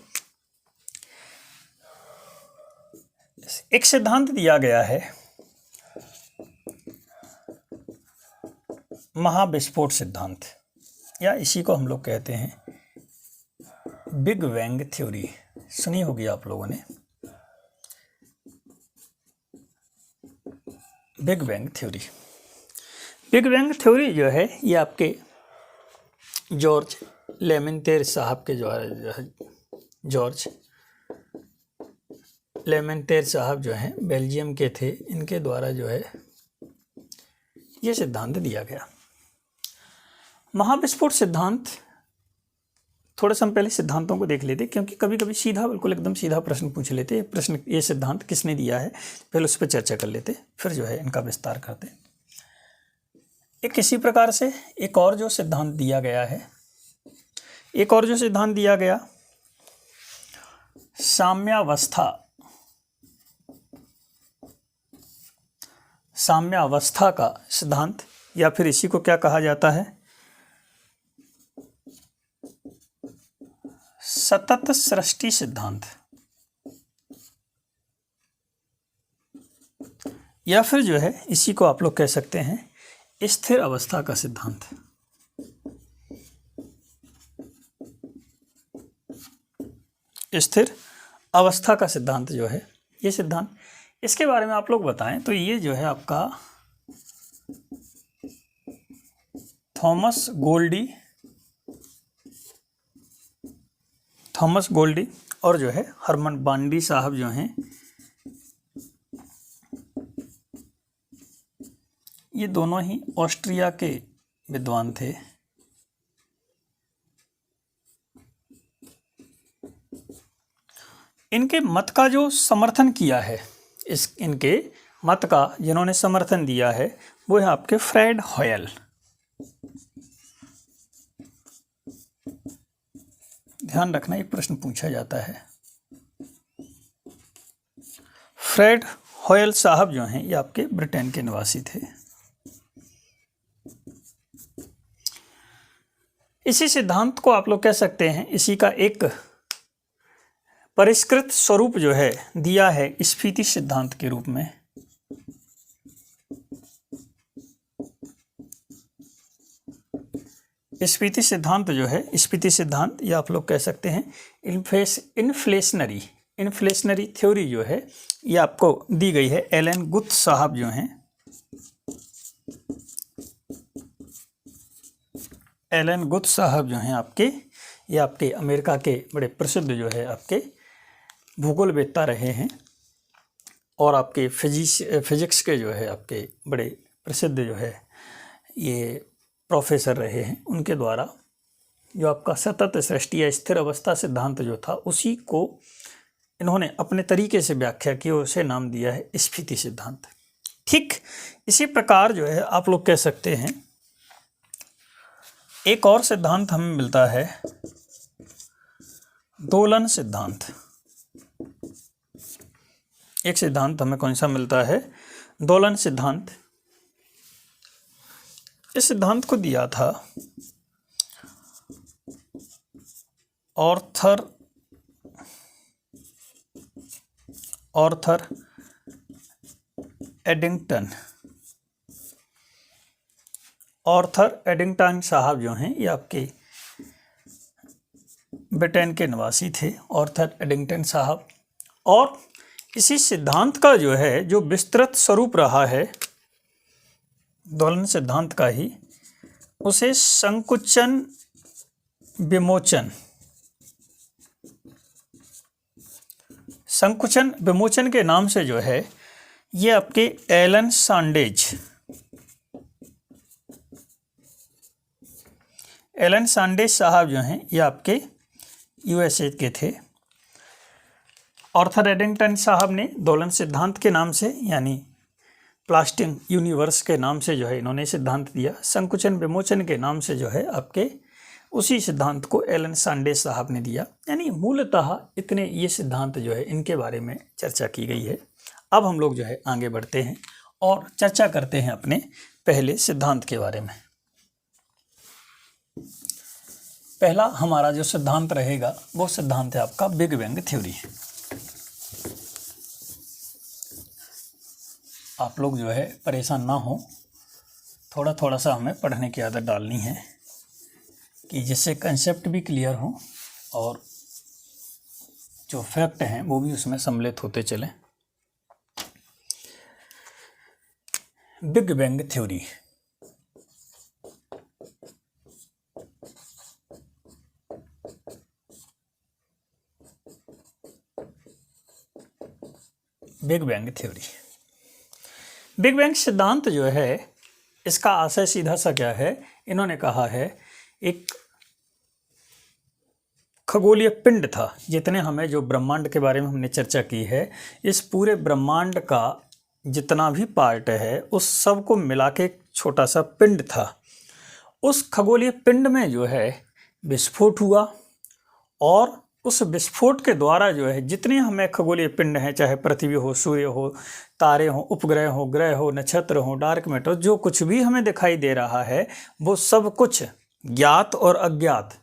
एक सिद्धांत दिया गया है महाविस्फोट सिद्धांत, या इसी को हम लोग कहते हैं बिग बैंग थ्योरी। सुनी होगी आप लोगों ने, big bang theory. Big bang theory जो है ये आपके जॉर्ज लेमेंटेर साहब के जॉर्ज लेमेंटेर साहब जो हैं बेल्जियम के थे, इनके द्वारा जो है ये सिद्धांत दिया गया। महाविस्फोट सिद्धांत, थोड़ा सा हम पहले सिद्धांतों को देख लेते, क्योंकि कभी कभी सीधा बिल्कुल एकदम सीधा प्रश्न पूछ लेते, प्रश्न ये सिद्धांत किसने दिया है, पहले उस पर चर्चा कर लेते, फिर जो है इनका विस्तार करते। एक इसी प्रकार से एक और जो सिद्धांत दिया गया है, साम्यावस्था का सिद्धांत, या फिर इसी को क्या कहा जाता है? सतत सृष्टि सिद्धांत, या फिर जो है इसी को आप लोग कह सकते हैं स्थिर अवस्था का सिद्धांत। स्थिर अवस्था का सिद्धांत जो है, ये सिद्धांत, इसके बारे में आप लोग बताएं। तो ये जो है आपका थॉमस गोल्डी और जो है हरमन बांडी साहब जो हैं, ये दोनों ही ऑस्ट्रिया के विद्वान थे। इनके मत का जो समर्थन किया है, इनके मत का जिन्होंने समर्थन दिया है वो है आपके फ्रेड हॉयल। ध्यान रखना, एक प्रश्न पूछा जाता है। फ्रेड हॉयल साहब जो हैं ये आपके ब्रिटेन के निवासी थे। इसी सिद्धांत को आप लोग कह सकते हैं, इसी का एक परिष्कृत स्वरूप जो है दिया है स्फीति सिद्धांत के रूप में। स्फीति सिद्धांत जो है, स्फीति सिद्धांत ये आप लोग कह सकते हैं इन्फ्लेशनरी थ्योरी जो है, ये आपको दी गई है एलन गुथ साहब जो हैं। एलन गुथ साहब जो हैं आपके, ये आपके अमेरिका के बड़े प्रसिद्ध जो है आपके भूगोलवेत्ता रहे हैं और आपके फिजिक्स के जो है आपके बड़े प्रसिद्ध जो है ये प्रोफेसर रहे हैं। उनके द्वारा जो आपका सतत सृष्टि या स्थिर अवस्था सिद्धांत जो था, उसी को इन्होंने अपने तरीके से व्याख्या की और उसे नाम दिया है स्फीति सिद्धांत। ठीक इसी प्रकार जो है आप लोग कह सकते हैं एक और सिद्धांत हमें मिलता है दोलन सिद्धांत। एक सिद्धांत हमें कौन सा मिलता है? दोलन सिद्धांत। इस सिद्धांत को दिया था ऑर्थर एडिंगटन साहब जो हैं ये आपके ब्रिटेन के निवासी थे, ऑर्थर एडिंगटन साहब। और इसी सिद्धांत का जो है जो विस्तृत स्वरूप रहा है दोलन सिद्धांत का ही, उसे संकुचन विमोचन के नाम से जो है ये आपके एलन सांडेज साहब जो हैं ये आपके यूएसए के थे। ऑर्थर एडिंगटन साहब ने दोलन सिद्धांत के नाम से यानी प्लास्टिंग यूनिवर्स के नाम से जो है इन्होंने सिद्धांत दिया। संकुचन विमोचन के नाम से जो है आपके उसी सिद्धांत को एलन सांडेज साहब ने दिया। यानी मूलतः इतने ये सिद्धांत जो है इनके बारे में चर्चा की गई है। अब हम लोग जो है आगे बढ़ते हैं और चर्चा करते हैं अपने पहले सिद्धांत के बारे में। पहला हमारा जो सिद्धांत रहेगा वो सिद्धांत है आपका बिग बैंग थ्योरी। आप लोग जो है परेशान ना हो, थोड़ा थोड़ा सा हमें पढ़ने की आदत डालनी है कि जिससे कंसेप्ट भी क्लियर हो और जो फैक्ट हैं वो भी उसमें सम्मिलित होते चलें। Big bang theory. Big bang theory, big bang सिद्धांत जो है इसका आशय सीधा सा क्या है, इन्होंने कहा है एक खगोलीय पिंड था। जितने हमें जो ब्रह्मांड के बारे में हमने चर्चा की है, इस पूरे ब्रह्मांड का जितना भी पार्ट है उस सब को मिला के एक छोटा सा पिंड था। उस खगोलीय पिंड में जो है विस्फोट हुआ और उस विस्फोट के द्वारा जो है जितने हमें खगोलीय पिंड हैं, चाहे पृथ्वी हो, सूर्य हो, तारे हो, उपग्रह हो, ग्रह हो, नक्षत्र हो, डार्क मैटर, जो कुछ भी हमें दिखाई दे रहा है वो सब कुछ ज्ञात और अज्ञात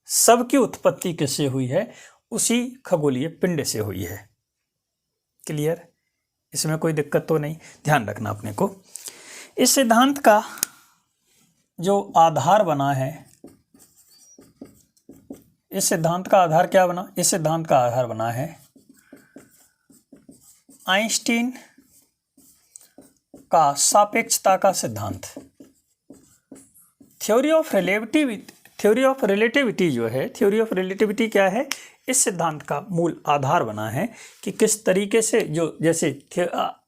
सब की उत्पत्ति किससे हुई है? उसी खगोलीय पिंड से हुई है। क्लियर? इसमें कोई दिक्कत तो नहीं, ध्यान रखना अपने को। इस सिद्धांत का जो आधार बना है, इस सिद्धांत का आधार क्या बना? इस सिद्धांत का आधार बना है आइंस्टीन का सापेक्षता का सिद्धांत। थ्योरी ऑफ रिलेटिविटी जो है, थ्योरी ऑफ रिलेटिविटी क्या है? इस सिद्धांत का मूल आधार बना है कि किस तरीके से जो जैसे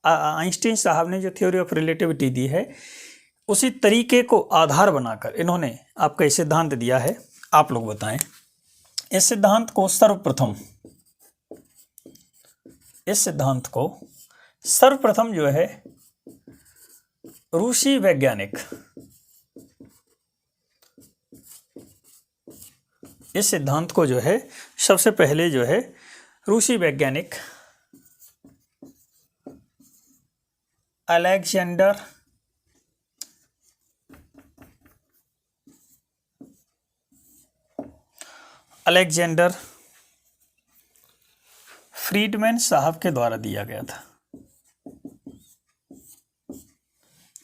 आइंस्टीन साहब ने जो थ्योरी ऑफ रिलेटिविटी दी है उसी तरीके को आधार बनाकर इन्होंने आपका ये सिद्धांत दिया है। आप लोग बताएं, इस सिद्धांत को सर्वप्रथम जो है रूसी वैज्ञानिक, इस सिद्धांत को जो है सबसे पहले जो है रूसी वैज्ञानिक अलेक्जेंडर फ्रीडमैन साहब के द्वारा दिया गया था।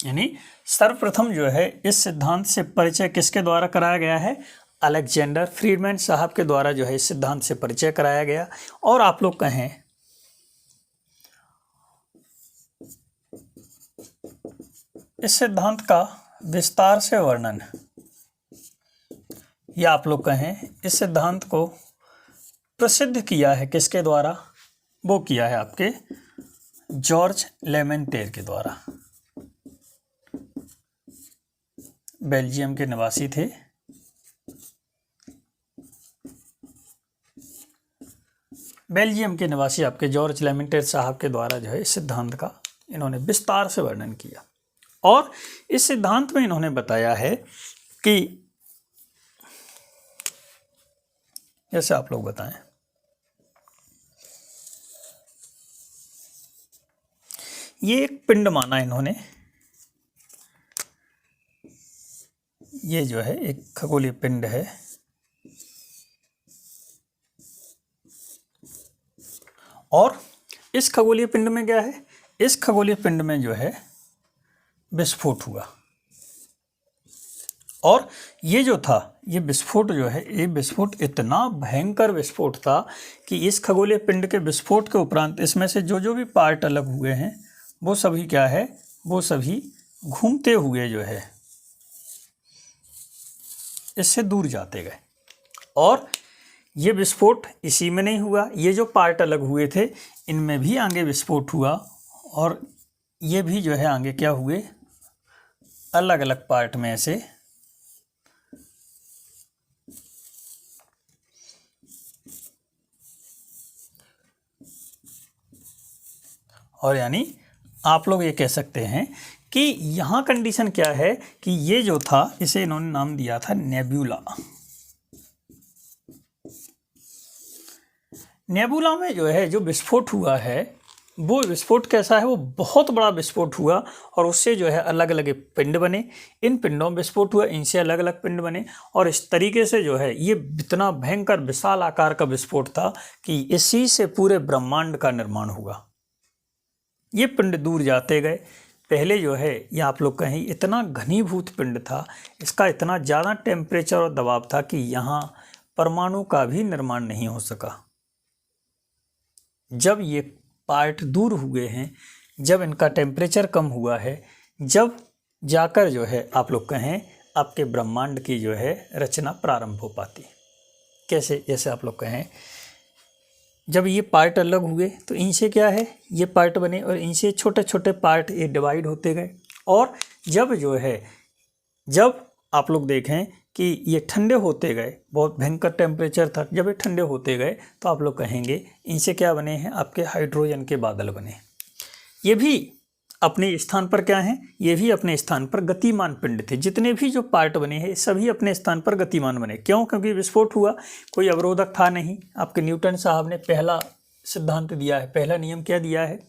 यानी सर्वप्रथम जो है इस सिद्धांत से परिचय किसके द्वारा कराया गया है? अलेक्जेंडर फ्रीडमैन साहब के द्वारा जो है इस सिद्धांत से परिचय कराया गया। और आप लोग कहें इस सिद्धांत का विस्तार से वर्णन, या आप लोग कहें इस सिद्धांत को प्रसिद्ध किया है किसके द्वारा? वो किया है आपके जॉर्ज लेमेंटेर के द्वारा। बेल्जियम के निवासी थे। बेल्जियम के निवासी आपके जॉर्ज लेमेंटेर साहब के द्वारा जो है इस सिद्धांत का इन्होंने विस्तार से वर्णन किया। और इस सिद्धांत में इन्होंने बताया है कि जैसे आप लोग बताएं, ये एक पिंड माना इन्होंने, ये जो है एक खगोलीय पिंड है। और इस खगोलीय पिंड में क्या है? इस खगोलीय पिंड में जो है विस्फोट हुआ। और ये जो था, ये विस्फोट जो है, ये विस्फोट इतना भयंकर विस्फोट था कि इस खगोलीय पिंड के विस्फोट के उपरांत इसमें से जो भी पार्ट अलग हुए हैं वो सभी क्या है? वो सभी घूमते हुए जो है इससे दूर जाते गए। और ये विस्फोट इसी में नहीं हुआ, ये जो पार्ट अलग हुए थे इनमें भी आगे विस्फोट हुआ। और ये भी जो है आगे क्या हुए? अलग अलग पार्ट में ऐसे और यानी आप लोग ये कह सकते हैं कि यहाँ कंडीशन क्या है कि ये जो था इसे इन्होंने नाम दिया था नेबुला। नेबुला में जो है जो विस्फोट हुआ है वो विस्फोट कैसा है? वो बहुत बड़ा विस्फोट हुआ और उससे जो है अलग अलग पिंड बने। इन पिंडों में विस्फोट हुआ, इनसे अलग अलग पिंड बने। और इस तरीके से जो है ये इतना भयंकर विशाल आकार का विस्फोट था कि इसी से पूरे ब्रह्मांड का निर्माण हुआ। ये पिंड दूर जाते गए। पहले जो है ये आप लोग कहें इतना घनीभूत पिंड था, इसका इतना ज़्यादा टेम्परेचर और दबाव था कि यहाँ परमाणु का भी निर्माण नहीं हो सका। जब ये पार्ट दूर हुए हैं, जब इनका टेम्परेचर कम हुआ है, जब जाकर जो है आप लोग कहें आपके ब्रह्मांड की जो है रचना प्रारंभ हो पाती। कैसे? जैसे आप लोग कहें जब ये पार्ट अलग हुए तो इनसे क्या है? ये पार्ट बने और इनसे छोटे छोटे पार्ट ये डिवाइड होते गए। और जब जो है जब आप लोग देखें कि ये ठंडे होते गए, बहुत भयंकर टेम्परेचर था, जब ये ठंडे होते गए तो आप लोग कहेंगे इनसे क्या बने हैं? आपके हाइड्रोजन के बादल बने। ये भी अपने स्थान पर क्या हैं? ये भी अपने स्थान पर गतिमान पिंड थे। जितने भी जो पार्ट बने हैं सभी अपने स्थान पर गतिमान बने। क्यों? क्योंकि विस्फोट हुआ, कोई अवरोधक था नहीं। आपके न्यूटन साहब ने पहला सिद्धांत दिया है, पहला नियम क्या दिया है?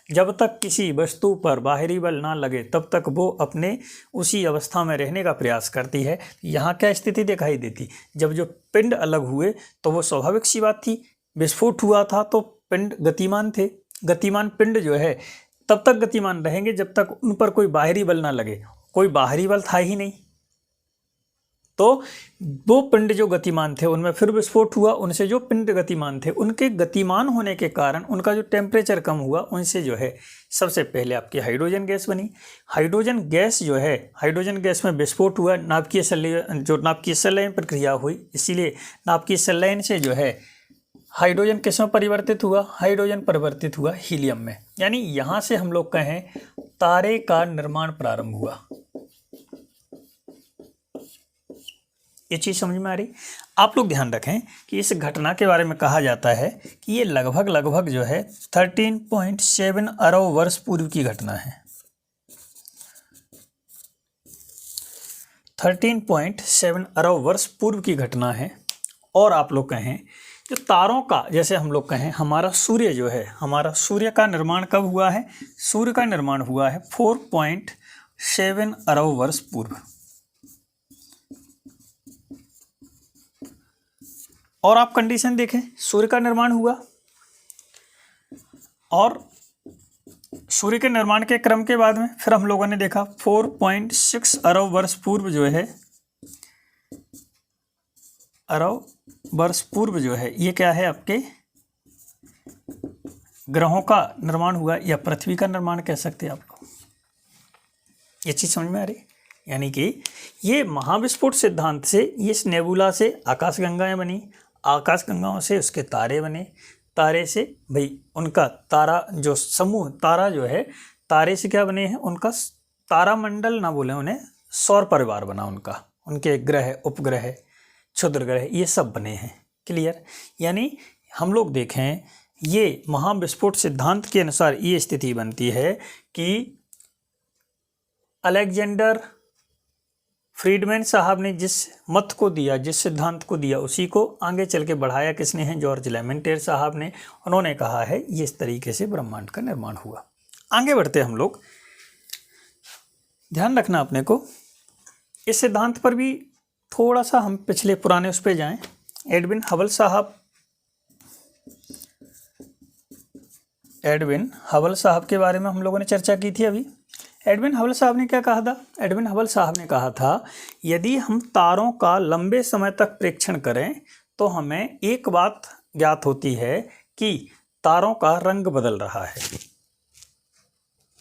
जब तक किसी वस्तु पर बाहरी बल ना लगे तब तक वो अपने उसी अवस्था में रहने का प्रयास करती है। यहाँ क्या स्थिति दिखाई देती? जब जो पिंड अलग हुए तो वो स्वाभाविक सी बात थी, विस्फोट हुआ था तो पिंड गतिमान थे। गतिमान पिंड जो है तब तक गतिमान रहेंगे जब तक उन पर कोई बाहरी बल ना लगे। कोई बाहरी बल था ही नहीं, तो वो पिंड जो गतिमान थे उनमें फिर विस्फोट हुआ, उनसे जो पिंड गतिमान थे उनके गतिमान होने के कारण उनका जो टेम्परेचर कम हुआ, उनसे जो है सबसे पहले आपकी हाइड्रोजन गैस बनी। हाइड्रोजन गैस जो है, हाइड्रोजन गैस में विस्फोट हुआ, नाभिकीय संलयन प्रक्रिया हुई, इसीलिए नाभिकीय संलयन से जो है हाइड्रोजन किस में परिवर्तित हुआ, हाइड्रोजन परिवर्तित हुआ हीलियम में। यानी यहाँ से हम लोग कहें तारे का निर्माण प्रारंभ हुआ। ये चीज़ समझ में आ रही। आप लोग ध्यान रखें कि इस घटना के बारे में कहा जाता है कि ये लगभग जो है 13.7 अरब वर्ष पूर्व की घटना है। 13.7 अरब वर्ष पूर्व की घटना है। और आप लोग कहें जो तारों का, जैसे हम लोग कहें हमारा सूर्य जो है, हमारा सूर्य का निर्माण कब हुआ है, सूर्य का निर्माण हुआ है 4.7 अरब वर्ष पूर्व। और आप कंडीशन देखें, सूर्य का निर्माण हुआ और सूर्य के निर्माण के क्रम के बाद में फिर हम लोगों ने देखा 4.6 अरब वर्ष पूर्व जो है, अरब वर्ष पूर्व जो है ये क्या है, आपके ग्रहों का निर्माण हुआ या पृथ्वी का निर्माण कह सकते हैं आप लोग। ये चीज़ समझ में आ रही। यानी कि ये महाविस्फोट सिद्धांत से, इस नेबुला से आकाशगंगाएं बनी, आकाशगंगाओं से उसके तारे बने, तारे से भाई उनका तारा जो समूह, तारा जो है तारे से क्या बने हैं, उनका तारामंडल ना बोले उन्हें, सौर परिवार बना उनका, उनके ग्रह, उपग्रह, क्षुद्र ग्रह, ये सब बने हैं। क्लियर। यानी हम लोग देखें ये महाविस्फोट सिद्धांत के अनुसार ये स्थिति बनती है कि अलेक्जेंडर फ्रीडमैन साहब ने जिस मत को दिया, जिस सिद्धांत को दिया, उसी को आगे चल के बढ़ाया किसने है, जॉर्ज लेमेंटेर साहब ने। उन्होंने कहा है ये इस तरीके से ब्रह्मांड का निर्माण हुआ। आगे बढ़ते हम लोग, ध्यान रखना अपने को इस सिद्धांत पर भी थोड़ा सा हम पिछले पुराने उस पर जाएं। एडविन हबल साहब के बारे में हम लोगों ने चर्चा की थी अभी। एडविन हबल साहब ने क्या कहा था, एडविन हबल साहब ने कहा था यदि हम तारों का लंबे समय तक प्रेक्षण करें तो हमें एक बात ज्ञात होती है कि तारों का रंग बदल रहा है।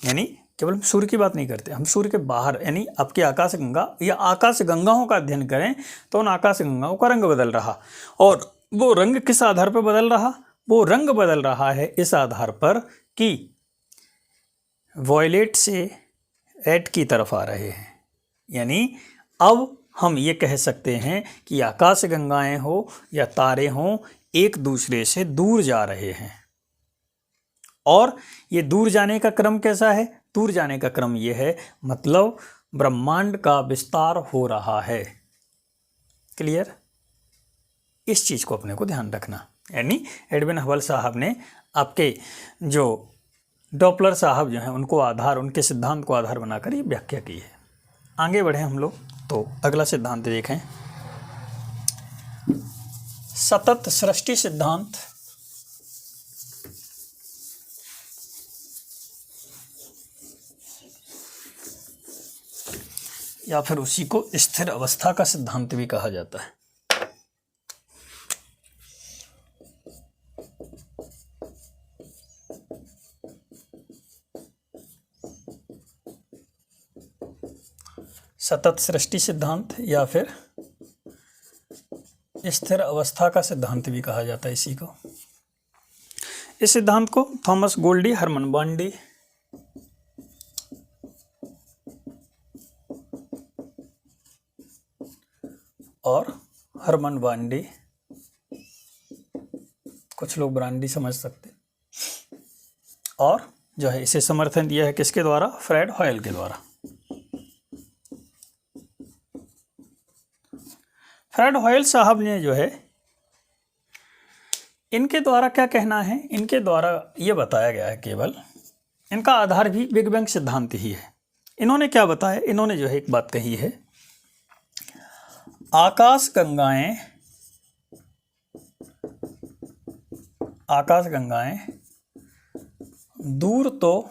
यानी केवल हम सूर्य की बात नहीं करते, हम सूर्य के बाहर यानी आपकी आकाशगंगा या आकाशगंगाओं का अध्ययन करें तो उन आकाशगंगाओं का रंग बदल रहा। और वो रंग किस आधार पर बदल रहा, वो रंग बदल रहा है इस आधार पर कि वॉयलेट से रेड की तरफ आ रहे हैं। यानी अब हम ये कह सकते हैं कि आकाशगंगाएं हो या तारे हों एक दूसरे से दूर जा रहे हैं। और ये दूर जाने का क्रम कैसा है, दूर जाने का क्रम ये है मतलब ब्रह्मांड का विस्तार हो रहा है। क्लियर। इस चीज़ को अपने को ध्यान रखना। यानी एडविन हबल साहब ने आपके जो डॉपलर साहब जो हैं उनको आधार, उनके सिद्धांत को आधार बनाकर ये व्याख्या की है। आगे बढ़े हम लोग तो अगला सिद्धांत देखें, सतत सृष्टि सिद्धांत। या फिर उसी को स्थिर अवस्था का सिद्धांत भी कहा जाता है। सतत सृष्टि सिद्धांत या फिर स्थिर अवस्था का सिद्धांत भी कहा जाता है इसी को। इस सिद्धांत को थॉमस गोल्डी, हरमन बांडी और हरमन बांडी, कुछ लोग ब्रांडी समझ सकते, और जो है इसे समर्थन दिया है किसके द्वारा, फ्रेड हॉयल के द्वारा। फ्रेड हॉयल साहब ने जो है, इनके द्वारा क्या कहना है, इनके द्वारा ये बताया गया है, केवल इनका आधार भी बिग बैंग सिद्धांत ही है। इन्होंने क्या बताया, इन्होंने जो है एक बात कही है, आकाशगंगाएं दूर तो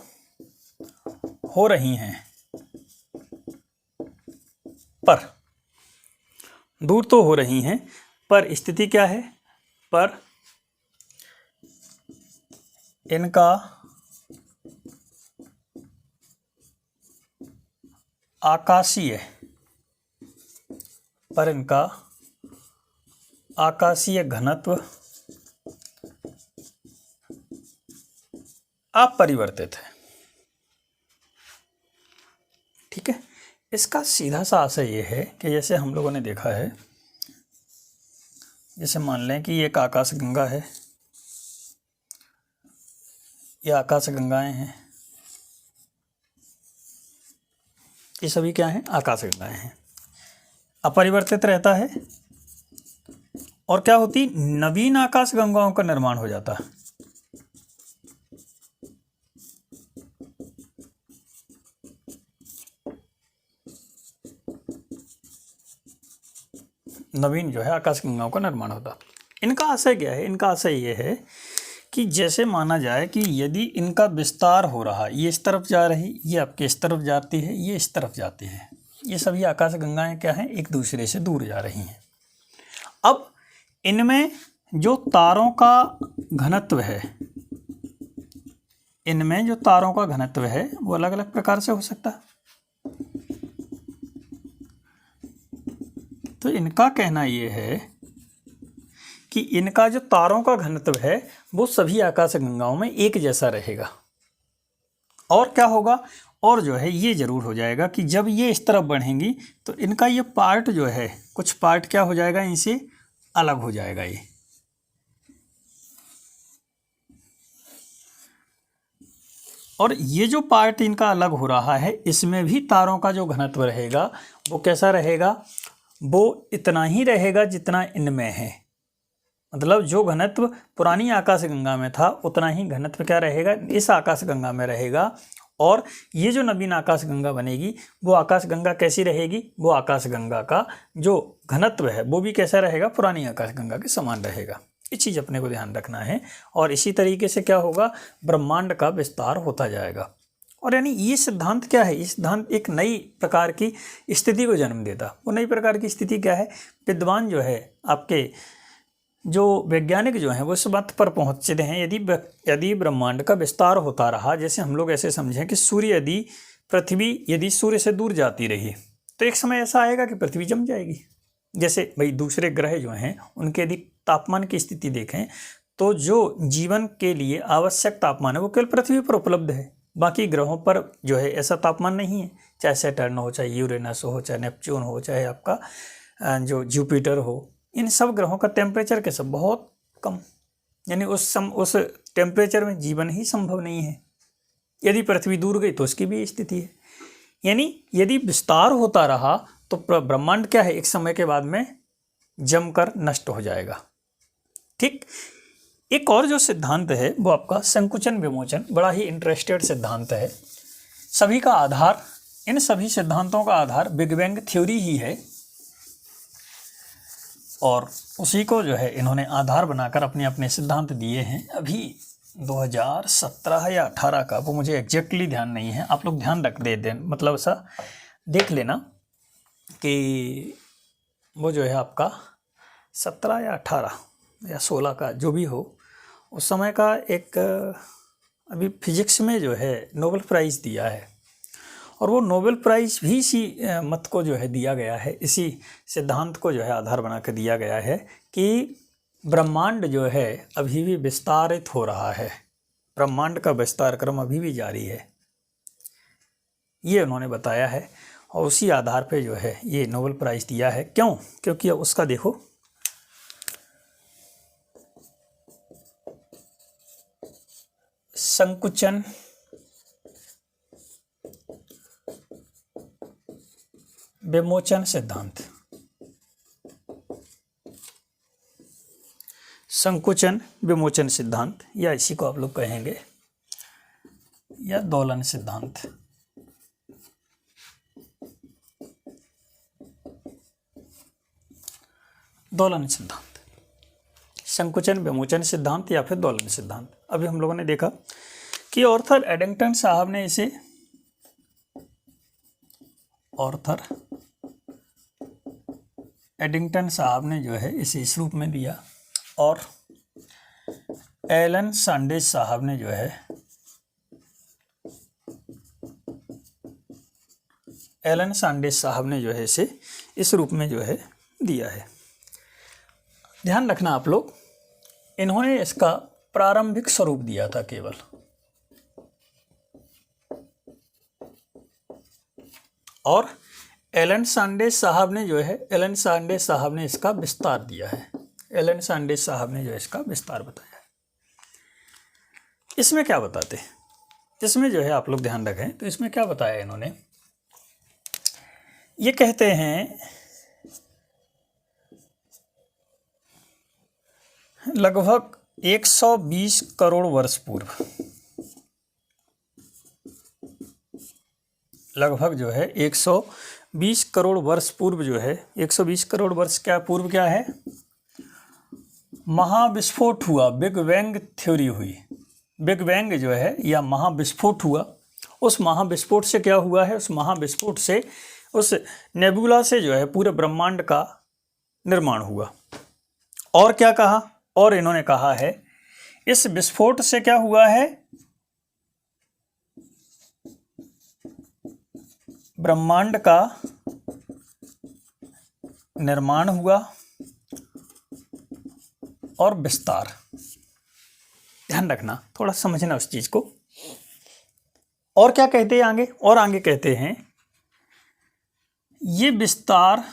हो रही हैं पर दूर तो हो रही हैं, पर स्थिति क्या है, पर इनका आकाशीय घनत्व अपरिवर्तित है। ठीक है, इसका सीधा सा आशय ये है कि जैसे हम लोगों ने देखा है, जैसे मान लें कि ये एक आकाशगंगा है, ये आकाशगंगाएं हैं, ये सभी क्या हैं, आकाशगंगाएं हैं। अपरिवर्तित रहता है और क्या होती, नवीन आकाशगंगाओं का निर्माण हो जाता है। नवीन जो है आकाशगंगाओं का निर्माण होता। इनका आशय क्या है, इनका आशय ये है कि जैसे माना जाए कि यदि इनका विस्तार हो रहा, ये इस तरफ जा रही, ये आपके इस तरफ जाती है, ये इस तरफ जाती है, ये सभी आकाशगंगाएं क्या हैं, एक दूसरे से दूर जा रही हैं। अब इनमें जो तारों का घनत्व है, इनमें जो तारों का घनत्व है वो अलग अलग प्रकार से हो सकता है। तो इनका कहना ये है कि इनका जो तारों का घनत्व है वो सभी आकाशगंगाओं में एक जैसा रहेगा। और क्या होगा, और जो है ये जरूर हो जाएगा कि जब ये इस तरफ बढ़ेंगी तो इनका ये पार्ट जो है, कुछ पार्ट क्या हो जाएगा, इनसे अलग हो जाएगा ये। और ये जो पार्ट इनका अलग हो रहा है, इसमें भी तारों का जो घनत्व रहेगा वो कैसा रहेगा, वो इतना ही रहेगा जितना इनमें है। मतलब जो घनत्व पुरानी आकाशगंगा में था उतना ही घनत्व क्या रहेगा, इस आकाशगंगा में रहेगा। और ये जो नवीन आकाशगंगा बनेगी वो आकाशगंगा कैसी रहेगी, वो आकाशगंगा का जो घनत्व है वो भी कैसा रहेगा, पुरानी आकाशगंगा के समान रहेगा। ये चीज़ अपने को ध्यान रखना है। और इसी तरीके से क्या होगा, ब्रह्मांड का विस्तार होता जाएगा। और यानी ये सिद्धांत क्या है, ये सिद्धांत एक नई प्रकार की स्थिति को जन्म देता। वो नई प्रकार की स्थिति क्या है, विद्वान जो है, आपके जो वैज्ञानिक जो हैं वो इस बात पर पहुँचते हैं, यदि ब्रह्मांड का विस्तार होता रहा, जैसे हम लोग ऐसे समझें कि पृथ्वी यदि सूर्य से दूर जाती रही तो एक समय ऐसा आएगा कि पृथ्वी जम जाएगी। जैसे भाई दूसरे ग्रह जो हैं उनके यदि तापमान की स्थिति देखें तो जो जीवन के लिए आवश्यक तापमान है वो केवल पृथ्वी पर उपलब्ध है। बाकी ग्रहों पर जो है ऐसा तापमान नहीं है, चाहे सैटर्न हो, चाहे यूरेनस हो, चाहे नेपच्यून हो, चाहे आपका जो जुपिटर हो, इन सब ग्रहों का टेम्परेचर कैसा, बहुत कम। यानी उस टेम्परेचर में जीवन ही संभव नहीं है। यदि पृथ्वी दूर गई तो उसकी भी स्थिति है। यानी यदि विस्तार होता रहा तो ब्रह्मांड क्या है, एक समय के बाद में जमकर नष्ट हो जाएगा। ठीक, एक और जो सिद्धांत है वो आपका संकुचन विमोचन, बड़ा ही इंटरेस्टेड सिद्धांत है। सभी का आधार, इन सभी सिद्धांतों का आधार बिग बैंग थ्योरी ही है और उसी को जो है इन्होंने आधार बनाकर अपने अपने सिद्धांत दिए हैं। अभी 2017 या 18 का, वो मुझे एग्जैक्टली ध्यान नहीं है, आप लोग ध्यान रख दें, मतलब ऐसा देख लेना कि वो जो है आपका 17 या 18 या 16 का जो भी हो, उस समय का एक अभी फिजिक्स में जो है नोबेल प्राइज़ दिया है। और वो नोबेल प्राइज़ भी इसी मत को जो है दिया गया है, इसी सिद्धांत को जो है आधार बना कर दिया गया है कि ब्रह्मांड जो है अभी भी विस्तारित हो रहा है, ब्रह्मांड का विस्तार क्रम अभी भी जारी है, ये उन्होंने बताया है। और उसी आधार पे जो है ये नोबेल प्राइज़ दिया है। क्यों? क्योंकि उसका देखो, संकुचन विमोचन सिद्धांत, संकुचन विमोचन सिद्धांत, या इसी को आप लोग कहेंगे या दोलन सिद्धांत। दोलन सिद्धांत, संकुचन विमोचन सिद्धांत या फिर दोलन सिद्धांत। अभी हम लोगों ने देखा कि ऑर्थर एडिंगटन साहब ने इसे ऑर्थर एडिंगटन साहब ने जो है इसे इस रूप में दिया और एलन सैंडविच साहब ने जो है इसे इस रूप में जो है दिया है। ध्यान रखना आप लोग, इन्होंने इसका प्रारंभिक स्वरूप दिया था केवल, और एलन सैंडविच साहब ने इसका विस्तार दिया है। एलन सैंडविच साहब ने जो इसका विस्तार बताया है। इसमें क्या बताते हैं, इसमें जो है आप लोग ध्यान रखें, तो इसमें क्या बताया इन्होंने, ये कहते हैं लगभग 120 करोड़ वर्ष पूर्व, लगभग जो है 120 करोड़ वर्ष पूर्व जो है, 120 करोड़ वर्ष क्या पूर्व क्या है, महाविस्फोट हुआ, बिग बैंग थ्योरी हुई। बिग बैंग जो है या महाविस्फोट हुआ, उस महाविस्फोट से क्या हुआ है, उस महाविस्फोट से, उस नेबुला से जो है पूरे ब्रह्मांड का निर्माण हुआ। और क्या कहा, और इन्होंने कहा है इस विस्फोट से क्या हुआ है, ब्रह्मांड का निर्माण हुआ और विस्तार। ध्यान रखना, थोड़ा समझना उस चीज को। और क्या कहते हैं आगे, और आगे कहते हैं ये विस्तार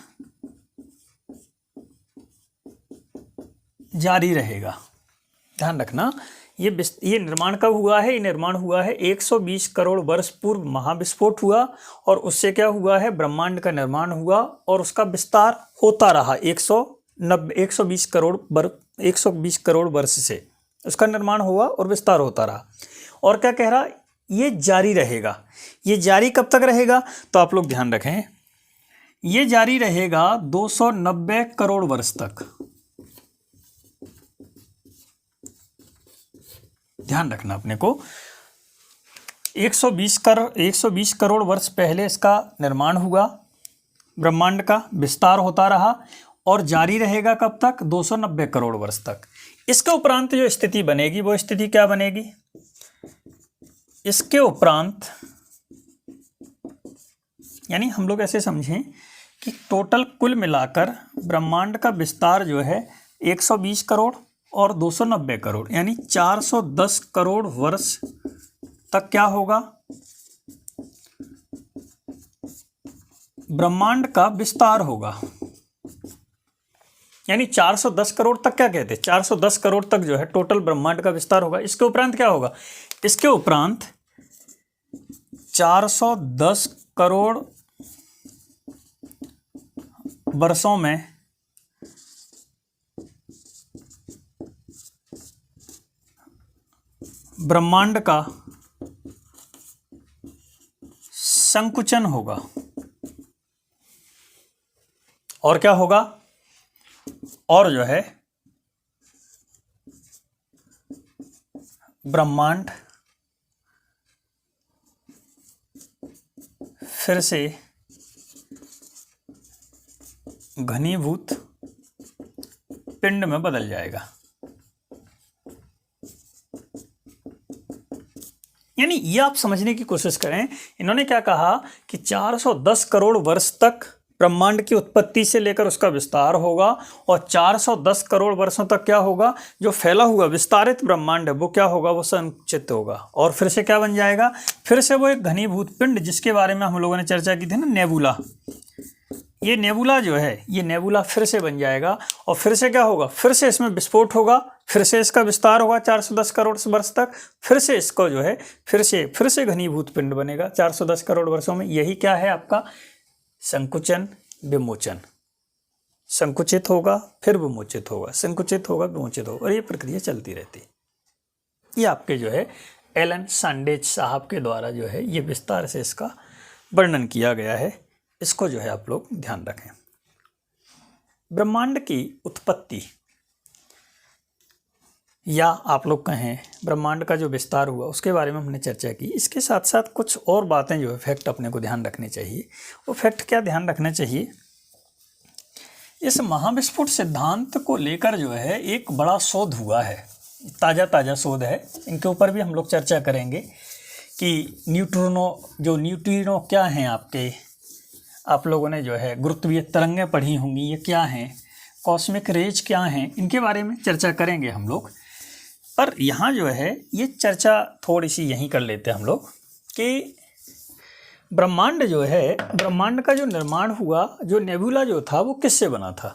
जारी रहेगा। ध्यान रखना, ये निर्माण कब हुआ है, ये निर्माण हुआ है 120 करोड़ वर्ष पूर्व महाविस्फोट हुआ और उससे क्या हुआ है, ब्रह्मांड का निर्माण हुआ और उसका विस्तार होता रहा 120 करोड़ वर्ष से उसका निर्माण हुआ और विस्तार होता रहा। और क्या कह रहा, ये जारी रहेगा। ये जारी कब तक रहेगा, तो आप लोग ध्यान रखें, ये जारी रहेगा 290 करोड़ वर्ष तक। ध्यान रखना अपने को, 120 करोड़ वर्ष पहले इसका निर्माण हुआ, ब्रह्मांड का विस्तार होता रहा और जारी रहेगा कब तक, 290 करोड़ वर्ष तक। इसके उपरांत जो स्थिति बनेगी, वो स्थिति क्या बनेगी, इसके उपरांत यानी हम लोग ऐसे समझें कि टोटल कुल मिलाकर ब्रह्मांड का विस्तार जो है 120 करोड़ और 290 करोड़ यानी 410 करोड़ वर्ष तक क्या होगा, ब्रह्मांड का विस्तार होगा। यानी 410 करोड़ तक क्या कहते हैं, 410 करोड़ तक जो है टोटल ब्रह्मांड का विस्तार होगा। इसके उपरांत क्या होगा, इसके उपरांत 410 करोड़ वर्षों में ब्रह्मांड का संकुचन होगा। और क्या होगा, और जो है ब्रह्मांड फिर से घनीभूत पिंड में बदल जाएगा। यानी ये आप समझने की कोशिश करें, इन्होंने क्या कहा कि 410 करोड़ वर्ष तक ब्रह्मांड की उत्पत्ति से लेकर उसका विस्तार होगा और 410 करोड़ वर्षों तक क्या होगा, जो फैला हुआ विस्तारित ब्रह्मांड है वो क्या होगा, वो संकुचित होगा और फिर से क्या बन जाएगा, फिर से वो एक घनीभूत पिंड, जिसके बारे में हम लोगों ने चर्चा की थी ना, नेबुला। ये नेबुला जो है, ये नेबुला फिर से बन जाएगा और फिर से क्या होगा, फिर से इसमें विस्फोट होगा, फिर से इसका विस्तार होगा 410 करोड़ वर्ष तक, फिर से इसको जो है फिर से घनीभूत पिंड बनेगा 410 करोड़ वर्षों में। यही क्या है आपका संकुचन विमोचन। संकुचित होगा फिर विमोचित होगा, संकुचित होगा विमोचित होगा, और ये प्रक्रिया चलती रहती है। ये आपके जो है एलन सैंडविच साहब के द्वारा जो है ये विस्तार से इसका वर्णन किया गया है। इसको जो है आप लोग ध्यान रखें। ब्रह्मांड की उत्पत्ति या आप लोग कहें ब्रह्मांड का जो विस्तार हुआ उसके बारे में हमने चर्चा की। इसके साथ साथ कुछ और बातें जो है फैक्ट अपने को ध्यान रखने चाहिए। वो फैक्ट क्या ध्यान रखना चाहिए इस महाविस्फोट सिद्धांत को लेकर जो है एक बड़ा शोध हुआ है, ताज़ा शोध है। इनके ऊपर भी हम लोग चर्चा करेंगे कि न्यूट्रिनो क्या हैं आपके, आप लोगों ने जो है गुरुत्वीय तरंगें पढ़ी होंगी, ये क्या हैं, कॉस्मिक रेज क्या हैं, इनके बारे में चर्चा करेंगे हम लोग। पर यहाँ जो है ये चर्चा थोड़ी सी यहीं कर लेते हैं हम लोग कि ब्रह्मांड जो है, ब्रह्मांड का जो निर्माण हुआ, जो नेबुला जो था वो किससे बना था।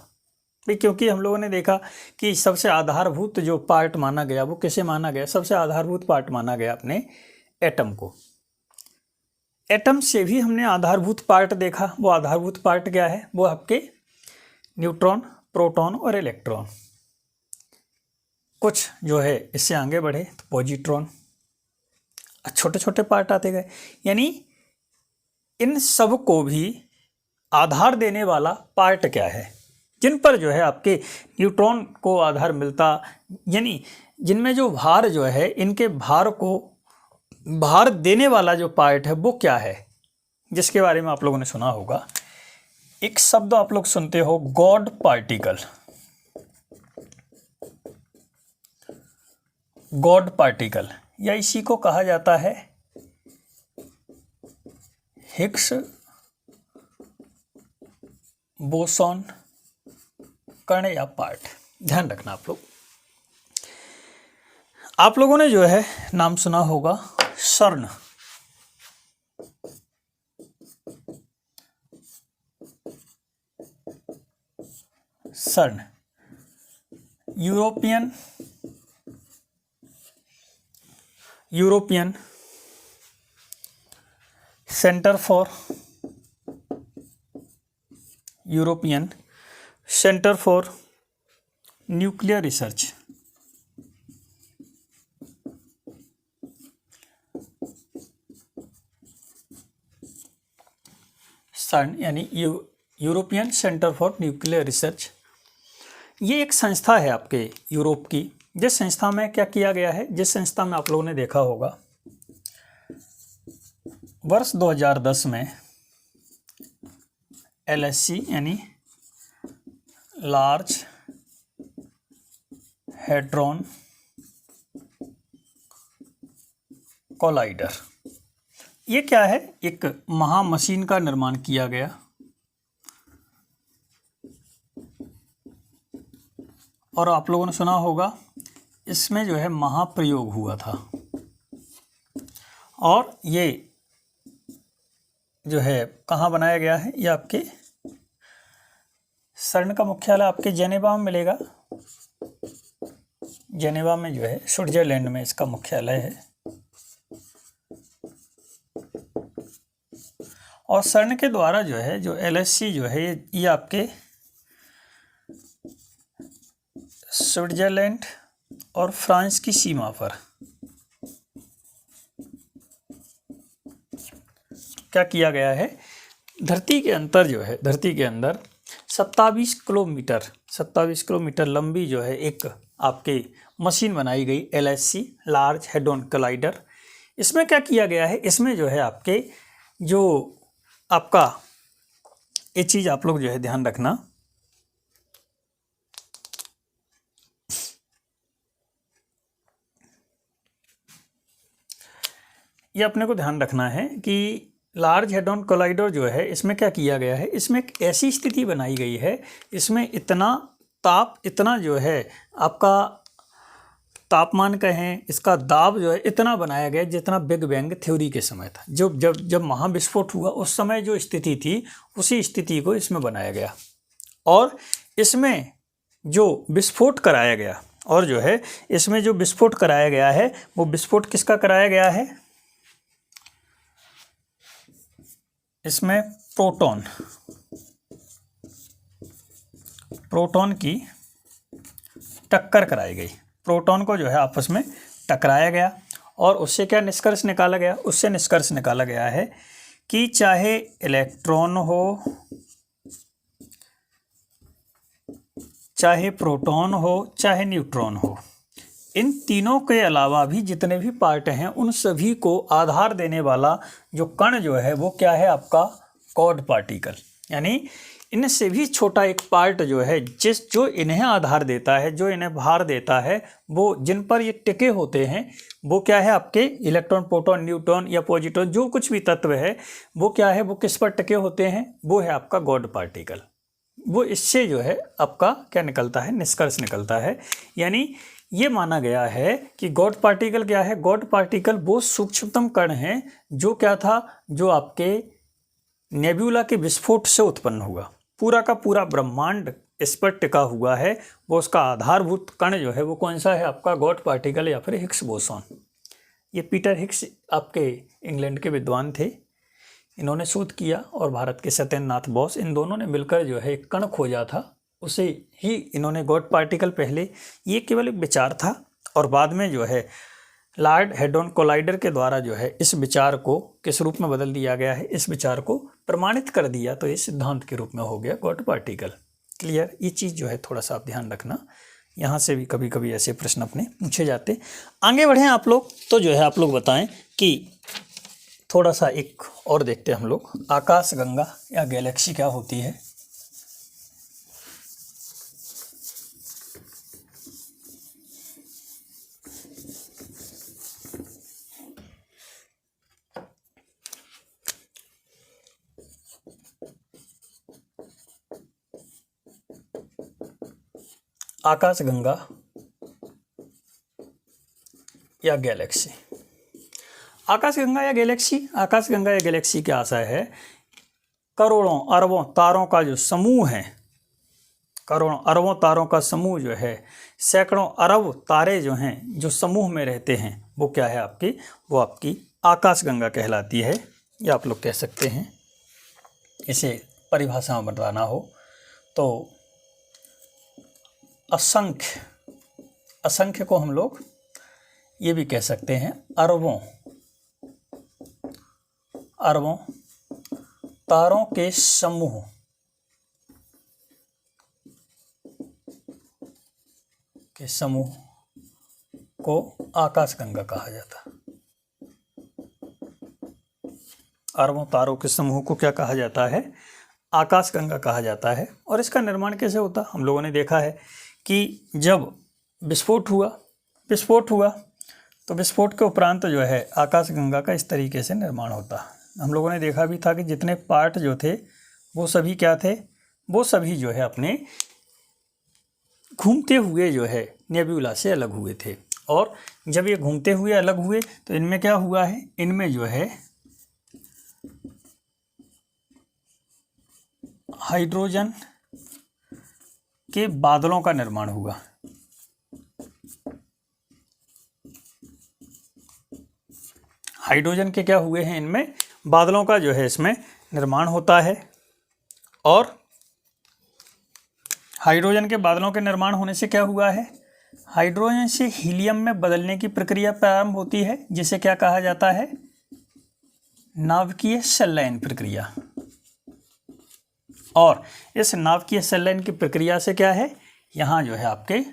क्योंकि हम लोगों ने देखा कि सबसे आधारभूत जो पार्ट माना गया वो किसे माना गया, सबसे आधारभूत पार्ट माना गया अपने एटम को। एटम से भी हमने आधारभूत पार्ट देखा। वो आधारभूत पार्ट क्या है, वो आपके न्यूट्रॉन, प्रोटॉन और इलेक्ट्रॉन। कुछ जो है इससे आगे बढ़े तो पॉजिट्रॉन, छोटे छोटे पार्ट आते गए। यानी इन सब को भी आधार देने वाला पार्ट क्या है, जिन पर जो है आपके न्यूट्रॉन को आधार मिलता, यानी जिनमें जो भार जो है, इनके भार को भार देने वाला जो पार्ट है वो क्या है, जिसके बारे में आप लोगों ने सुना होगा। एक शब्द आप लोग सुनते हो, गॉड पार्टिकल। गॉड पार्टिकल या इसी को कहा जाता है हिग्स बोसॉन कण या पार्ट। ध्यान रखना आप लोगों ने जो है नाम सुना होगा सर्न। सर्न European centre for nuclear research. सर्न यानी European centre for nuclear research. ये एक संस्था है आपके यूरोप की, जिस संस्था में क्या किया गया है, जिस संस्था में आप लोगों ने देखा होगा वर्ष 2010 में LHC यानी लार्ज हैड्रॉन कोलाइडर, ये क्या है, एक महामशीन का निर्माण किया गया। और आप लोगों ने सुना होगा इसमें जो है महाप्रयोग हुआ था। और ये जो है कहाँ बनाया गया है, ये आपके सर्न का मुख्यालय आपके जेनेवा में मिलेगा। जेनेवा में जो है स्विट्जरलैंड में इसका मुख्यालय है। और सर्न के द्वारा जो है जो LHC जो है ये आपके स्विट्जरलैंड और फ्रांस की सीमा पर क्या किया गया है, धरती के अंदर 27 किलोमीटर लंबी जो है एक आपके मशीन बनाई गई LHC लार्ज हैड्रॉन कोलाइडर। इसमें क्या किया गया है, इसमें जो है आपके जो आपका ये चीज़ आप लोग जो है ध्यान रखना, ये अपने को ध्यान रखना है कि लार्ज हैड्रॉन कोलाइडर जो है इसमें क्या किया गया है, इसमें एक ऐसी स्थिति बनाई गई है, इसमें इतना ताप, इतना जो है आपका तापमान कहें, इसका दाब जो है इतना बनाया गया जितना बिग बैंग थ्योरी के समय था। जब महाविस्फोट हुआ उस समय जो स्थिति थी उसी स्थिति को इसमें बनाया गया। और इसमें जो विस्फोट कराया गया, और जो है इसमें जो विस्फोट कराया गया है वो विस्फोट किसका कराया गया है, इसमें प्रोटॉन की टक्कर कराई गई। प्रोटॉन को जो है आपस में टकराया गया और उससे क्या निष्कर्ष निकाला गया, उससे निष्कर्ष निकाला गया है कि चाहे इलेक्ट्रॉन हो, चाहे प्रोटॉन हो, चाहे न्यूट्रॉन हो, इन तीनों के अलावा भी जितने भी पार्ट हैं उन सभी को आधार देने वाला जो कण जो है वो क्या है आपका गॉड पार्टिकल। यानी इनसे भी छोटा एक पार्ट जो है जो इन्हें आधार देता है, जो इन्हें भार देता है, वो जिन पर ये टिके होते हैं, वो क्या है आपके इलेक्ट्रॉन, प्रोटॉन, न्यूट्रॉन या पॉजिट्रॉन, जो कुछ भी तत्व है वो क्या है, वो किस पर टिके होते हैं, वो है आपका गॉड पार्टिकल। वो इससे जो है आपका क्या निकलता है, निष्कर्ष निकलता है। यानी ये माना गया है कि गॉड पार्टिकल क्या है, गॉड पार्टिकल वो सूक्ष्मतम कण हैं जो क्या था, जो आपके नेब्यूला के विस्फोट से उत्पन्न हुआ। पूरा का पूरा ब्रह्मांड इस पर टिका हुआ है, वो उसका आधारभूत कण जो है वो कौन सा है आपका, गॉड पार्टिकल या फिर हिग्स बोसॉन। ये पीटर हिग्स आपके इंग्लैंड के विद्वान थे, इन्होंने शोध किया, और भारत के सत्येंद्रनाथ बोस, इन दोनों ने मिलकर जो है एक कण खोजा था, उसे ही इन्होंने गॉड पार्टिकल, पहले ये केवल एक विचार था और बाद में जो है लॉर्ड हैडॉन कोलाइडर के द्वारा जो है इस विचार को किस रूप में बदल दिया गया है, इस विचार को प्रमाणित कर दिया, तो ये सिद्धांत के रूप में हो गया गॉड पार्टिकल। क्लियर, ये चीज़ जो है थोड़ा सा आप ध्यान रखना, यहाँ से भी कभी कभी ऐसे प्रश्न अपने पूछे जाते। आगे बढ़ें आप लोग, तो जो है आप लोग बताएं कि थोड़ा सा एक और देखते हैं हम लोग, आकाशगंगा या गैलेक्सी क्या होती है। आकाशगंगा या गैलेक्सी, आकाशगंगा या गैलेक्सी, आकाशगंगा या गैलेक्सी क्या आशय है, करोड़ों अरबों तारों का जो समूह है, करोड़ों अरबों तारों का समूह जो है, सैकड़ों अरब तारे जो हैं जो समूह में रहते हैं, वो क्या है आपकी, वो आपकी आकाशगंगा कहलाती है। या आप लोग कह सकते हैं, इसे परिभाषा में बताना हो तो असंख्य, असंख्य को हम लोग ये भी कह सकते हैं अरबों, अरबों तारों के समूह के समूह को आकाशगंगा कहा जाता है। अरबों तारों के समूह को क्या कहा जाता है, आकाशगंगा कहा जाता है। और इसका निर्माण कैसे होता, हम लोगों ने देखा है कि जब विस्फोट हुआ तो विस्फोट के उपरांत जो है आकाशगंगा का इस तरीके से निर्माण होता। हम लोगों ने देखा भी था कि जितने पार्ट जो थे वो सभी क्या थे, वो सभी जो है अपने घूमते हुए जो है नेब्यूला से अलग हुए थे। और जब ये घूमते हुए अलग हुए तो इनमें क्या हुआ है, इनमें जो है हाइड्रोजन के बादलों का निर्माण हुआ। हाइड्रोजन के क्या हुए हैं, इनमें बादलों का जो है इसमें निर्माण होता है। और हाइड्रोजन के बादलों के निर्माण होने से क्या हुआ है, हाइड्रोजन से हीलियम में बदलने की प्रक्रिया प्रारंभ होती है, जिसे क्या कहा जाता है, नाभिकीय संलयन प्रक्रिया। और इस नाभिकीय संलयन की प्रक्रिया से क्या है, यहाँ जो है आपके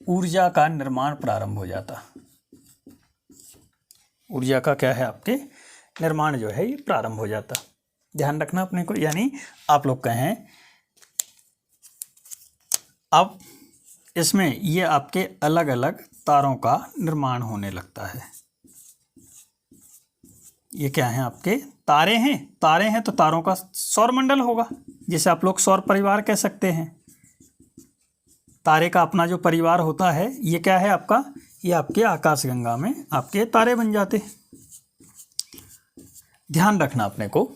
ऊर्जा का निर्माण प्रारंभ हो जाता। ऊर्जा का क्या है आपके निर्माण जो है ये प्रारंभ हो जाता। ध्यान रखना अपने को, यानी आप लोग कहें अब इसमें ये आपके अलग अलग तारों का निर्माण होने लगता है। ये क्या है आपके तारे हैं, तारे हैं तो तारों का सौरमंडल होगा, जिसे आप लोग सौर परिवार कह सकते हैं। तारे का अपना जो परिवार होता है, ये क्या है आपका, ये आपके आकाशगंगा में आपके तारे बन जाते। ध्यान रखना अपने को,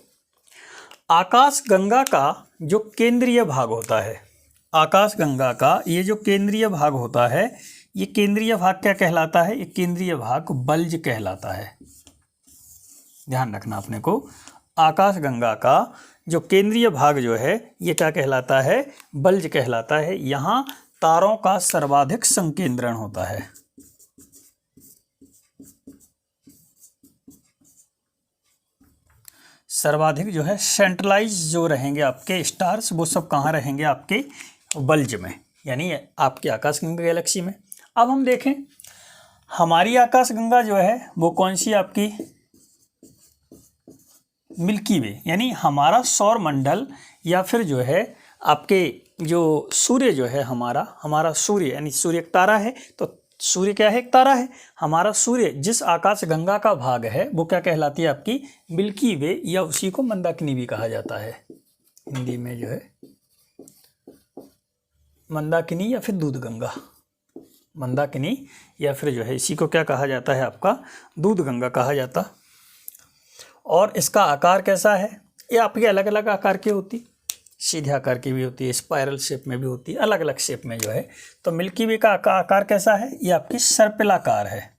आकाशगंगा का जो केंद्रीय भाग होता है, आकाशगंगा का ये जो केंद्रीय भाग होता है, ये केंद्रीय भाग क्या कहलाता है, ये केंद्रीय भाग बल्ज कहलाता है। ध्यान रखना अपने को, आकाशगंगा का जो केंद्रीय भाग जो है ये क्या कहलाता है, बल्ज कहलाता है। यहाँ तारों का सर्वाधिक संकेंद्रण होता है। सर्वाधिक जो है सेंट्रलाइज जो रहेंगे आपके स्टार्स, वो सब कहाँ रहेंगे, आपके बल्ज में, यानी आपकी आकाशगंगा गैलेक्सी में। अब हम देखें हमारी आकाशगंगा जो है वो कौन सी आपकी मिल्की वे यानी हमारा सौर मंडल या फिर जो है आपके जो सूर्य जो है हमारा सूर्य यानी सूर्य एक तारा है, तो सूर्य क्या है? एक तारा है। हमारा सूर्य जिस आकाश गंगा का भाग है वो क्या कहलाती है? आपकी मिल्की वे, या उसी को मंदाकिनी भी कहा जाता है। हिंदी में जो है मंदाकिनी या फिर दूध गंगा, मंदाकिनी या फिर जो है इसी को क्या कहा जाता है? आपका दूध गंगा कहा जाता। और इसका आकार कैसा है? ये आपके अलग अलग आकार की होती, सीधे आकार की भी होती है, स्पाइरल शेप में भी होती है, अलग अलग शेप में जो है। तो मिल्की वे का आकार कैसा है? ये आपकी सर्पिलाकार है।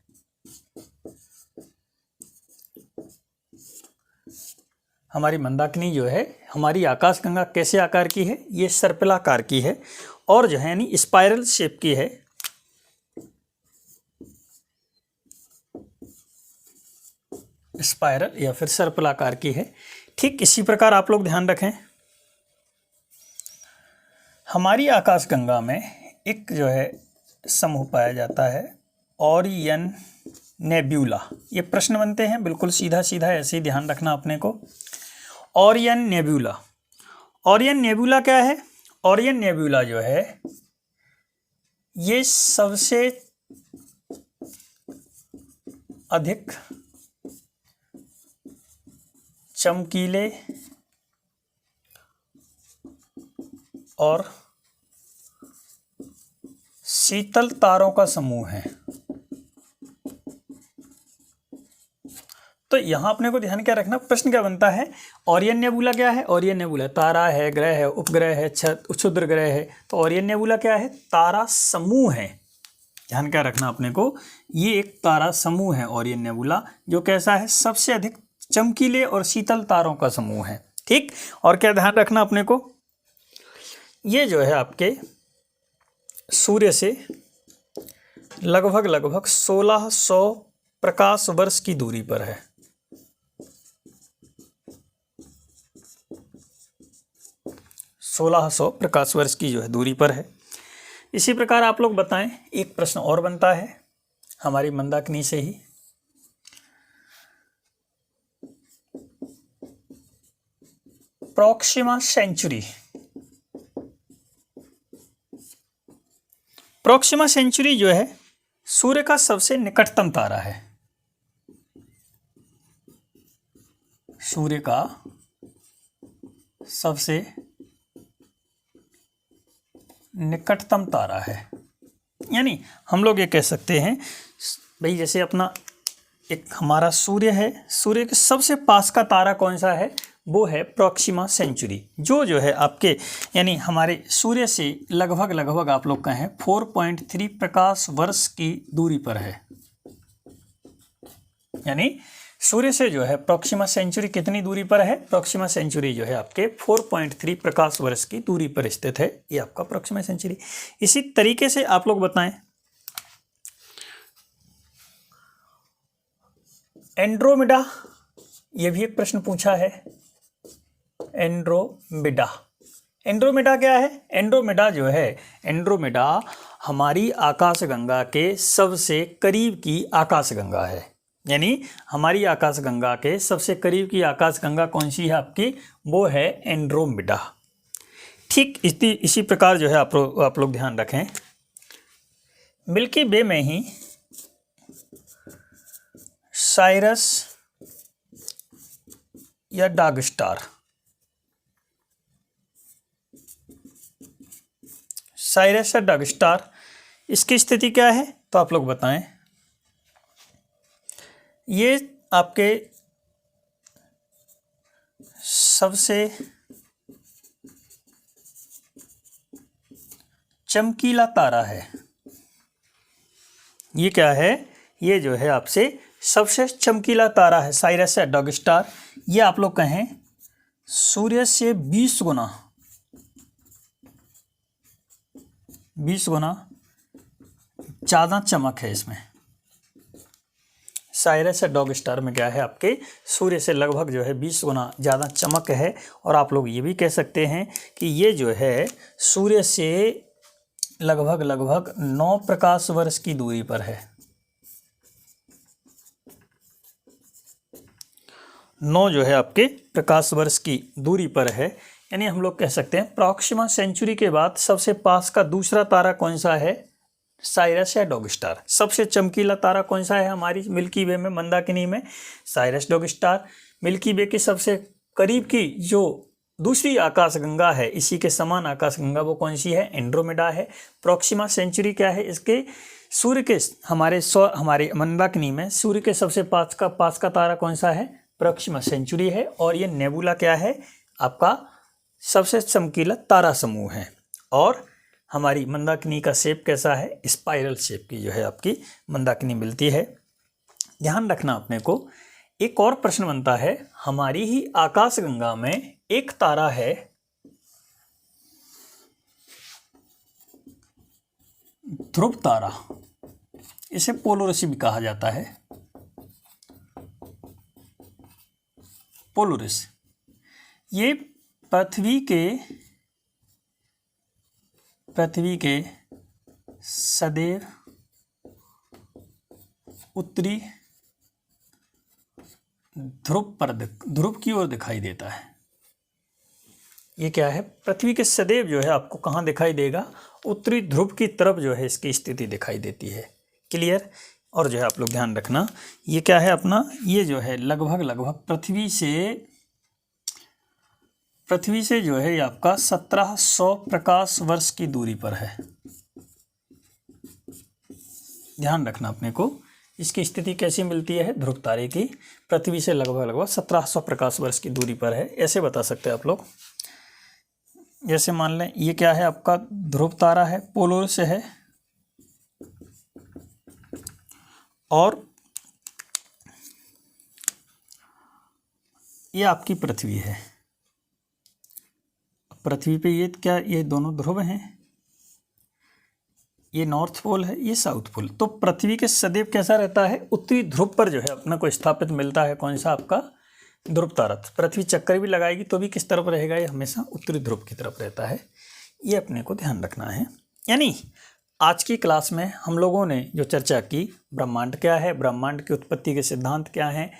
हमारी मंदाकिनी जो है, हमारी आकाशगंगा कैसे आकार की है? ये सर्पिलाकार की है, और जो है यानी स्पाइरल शेप की है। स्पाइरल या फिर सर्पिलाकार की है। ठीक इसी प्रकार आप लोग ध्यान रखें, हमारी आकाशगंगा में एक जो है समूह पाया जाता है ओरियन नेब्यूला। ये प्रश्न बनते हैं बिल्कुल सीधा सीधा, ऐसे ही ध्यान रखना अपने को। ओरियन नेब्यूला, ओरियन नेब्यूला क्या है? ओरियन नेब्यूला जो है ये सबसे अधिक चमकीले और शीतल तारों का समूह है। तो यहां अपने को ध्यान क्या रखना, प्रश्न क्या बनता है? ओरियन नेबुला क्या है? ओरियन नेबुला तारा है, ग्रह है, उपग्रह है, क्षुद्र ग्रह है। तो ओरियन नेबुला क्या है? तारा समूह है। ध्यान क्या रखना अपने को, ये एक तारा समूह है ओरियन नेबुला, जो कैसा है? सबसे अधिक चमकीले और शीतल तारों का समूह है। ठीक, और क्या ध्यान रखना अपने को, ये जो है आपके सूर्य से लगभग 1600 प्रकाश वर्ष की दूरी पर है। 1600 प्रकाश वर्ष की जो है दूरी पर है। इसी प्रकार आप लोग बताएं, एक प्रश्न और बनता है हमारी मंदाकिनी से ही। प्रॉक्सिमा सेंचुरी, प्रॉक्सिमा सेंचुरी जो है सूर्य का सबसे निकटतम तारा है। सूर्य का सबसे निकटतम तारा है, यानी हम लोग ये कह सकते हैं भाई, जैसे अपना एक हमारा सूर्य है, सूर्य के सबसे पास का तारा कौन सा है? वो है प्रॉक्सिमा सेंचुरी, जो है आपके यानी हमारे सूर्य से लगभग आप लोग कहें 4.3 प्रकाश वर्ष की दूरी पर है। यानी सूर्य से जो है प्रॉक्सिमा सेंचुरी कितनी दूरी पर है? प्रॉक्सिमा सेंचुरी जो है आपके 4.3 प्रकाश वर्ष की दूरी पर स्थित है, ये आपका प्रॉक्सिमा सेंचुरी। इसी तरीके से आप लोग बताएं, एंड्रोमेडा, ये भी एक प्रश्न पूछा है। एंड्रोमेडा, एंड्रोमेडा क्या है? एंड्रोमेडा जो है, एंड्रोमेडा हमारी आकाशगंगा के सबसे करीब की आकाशगंगा है। यानी हमारी आकाशगंगा के सबसे करीब की आकाशगंगा कौन सी है आपकी? वो है एंड्रोमेडा। ठीक इसी प्रकार जो है आप लोग ध्यान रखें, मिल्की वे में ही साइरस या डॉग स्टार, साइरस या डॉग स्टार, इसकी स्थिति क्या है? तो आप लोग बताएं। ये आपके सबसे चमकीला तारा है। ये क्या है? ये जो है आपसे सबसे चमकीला तारा है, साइरस या डॉग स्टार। ये आप लोग कहें सूर्य से 20 गुना ज़्यादा चमक है इसमें। साइरस या डॉग स्टार में क्या है? आपके सूर्य से लगभग जो है 20 गुना ज़्यादा चमक है। और आप लोग ये भी कह सकते हैं कि ये जो है सूर्य से लगभग 9 प्रकाश वर्ष की दूरी पर है। 9 जो है आपके प्रकाश वर्ष की दूरी पर है। यानी हम लोग कह सकते हैं प्रॉक्सिमा सेंचुरी के बाद सबसे पास का दूसरा तारा कौन सा है, साइरस या डॉग स्टार। सबसे चमकीला तारा कौन सा है हमारी मिल्की वे में, मंदाकिनी में, साइरस डॉग स्टार। मिल्की वे के सबसे करीब की जो दूसरी आकाशगंगा है, इसी के समान आकाशगंगा, वो कौन सी है, एंड्रोमेडा है। प्रॉक्सिमा सेंचुरी क्या है, इसके सूर्य के हमारे मंदाकिनी में सूर्य के सबसे पास का तारा कौन सा है, प्रॉक्सिमा सेंचुरी है। और ये नेबुला क्या है, आपका सबसे चमकीला तारा समूह है। और हमारी मंदाकिनी का शेप कैसा है, स्पाइरल शेप की जो है आपकी मंदाकिनी मिलती है। ध्यान रखना अपने को। एक और प्रश्न बनता है, हमारी ही आकाशगंगा में एक तारा है ध्रुव तारा, इसे पोलुरस भी कहा जाता है, पोलुरस। ये पृथ्वी के सदैव उत्तरी ध्रुव की ओर दिखाई देता है। ये क्या है, पृथ्वी के सदैव जो है आपको कहाँ दिखाई देगा, उत्तरी ध्रुव की तरफ जो है इसकी स्थिति दिखाई देती है। क्लियर। और जो है आप लोग ध्यान रखना, ये क्या है अपना, ये जो है लगभग पृथ्वी से जो है ये आपका 1700 प्रकाश वर्ष की दूरी पर है। ध्यान रखना अपने को, इसकी स्थिति कैसी मिलती है, ध्रुव तारे की पृथ्वी से लगभग 1700 प्रकाश वर्ष की दूरी पर है। ऐसे बता सकते हैं आप लोग। जैसे मान लें ये क्या है आपका ध्रुव तारा है, पोलुरस है, और ये आपकी पृथ्वी है। पृथ्वी पे ये क्या, ये दोनों ध्रुव हैं, ये नॉर्थ पोल है, ये साउथ पोल। तो पृथ्वी के सदैव कैसा रहता है, उत्तरी ध्रुव पर जो है अपने को स्थापित मिलता है कौन सा, आपका ध्रुव तारा। पृथ्वी चक्कर भी लगाएगी तो भी किस तरफ रहेगा, ये हमेशा उत्तरी ध्रुव की तरफ रहता है। ये अपने को ध्यान रखना है। यानी आज की क्लास में हम लोगों ने जो चर्चा की, ब्रह्मांड क्या है, ब्रह्मांड की उत्पत्ति के सिद्धांत क्या हैं,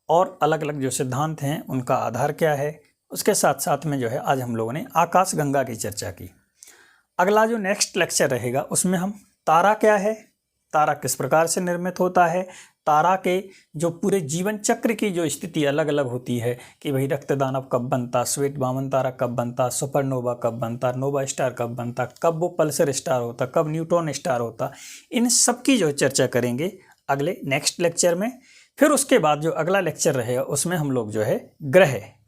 और अलग अलग जो सिद्धांत हैं उनका आधार क्या है, उसके साथ साथ में जो है आज हम लोगों ने आकाशगंगा की चर्चा की। अगला जो नेक्स्ट लेक्चर रहेगा उसमें हम तारा क्या है, तारा किस प्रकार से निर्मित होता है, तारा के जो पूरे जीवन चक्र की जो स्थिति अलग अलग होती है कि भाई रक्तदानव कब बनता, श्वेत वामन तारा कब बनता, सुपरनोवा कब बनता, नोवा स्टार कब बनता, कब वो पल्सर स्टार होता, कब न्यूट्रॉन स्टार होता, इन सब की जो चर्चा करेंगे अगले नेक्स्ट लेक्चर में। फिर उसके बाद जो अगला लेक्चर रहेगा उसमें हम लोग जो है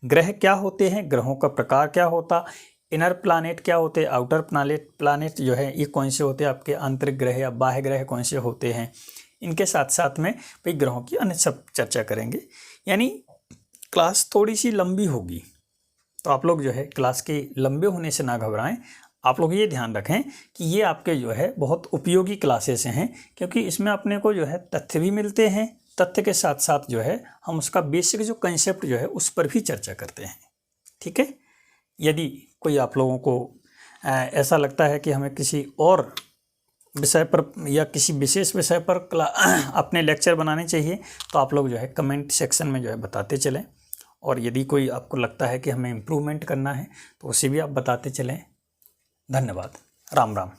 ग्रह क्या होते हैं, ग्रहों का प्रकार क्या होता, इनर प्लानेट क्या होते हैं, आउटर प्लानेट जो है ये कौन से होते हैं, आपके आंतरिक ग्रह या बाह्य ग्रह कौन से होते हैं, इनके साथ साथ में भाई ग्रहों की अन्य सब चर्चा करेंगे। यानी क्लास थोड़ी सी लंबी होगी, तो आप लोग जो है क्लास के लंबे होने से ना घबराएं। आप लोग ये ध्यान रखें कि ये आपके जो है बहुत उपयोगी क्लासेस हैं, क्योंकि इसमें अपने को जो है तथ्य भी मिलते हैं, तथ्य के साथ साथ जो है हम उसका बेसिक जो कंसेप्ट जो है उस पर भी चर्चा करते हैं। ठीक है। यदि कोई आप लोगों को ऐसा लगता है कि हमें किसी और विषय पर या किसी विशेष विषय पर अपने लेक्चर बनाने चाहिए, तो आप लोग जो है कमेंट सेक्शन में जो है बताते चलें। और यदि कोई आपको लगता है कि हमें इम्प्रूवमेंट करना है तो उसे भी आप बताते चलें। धन्यवाद। राम राम।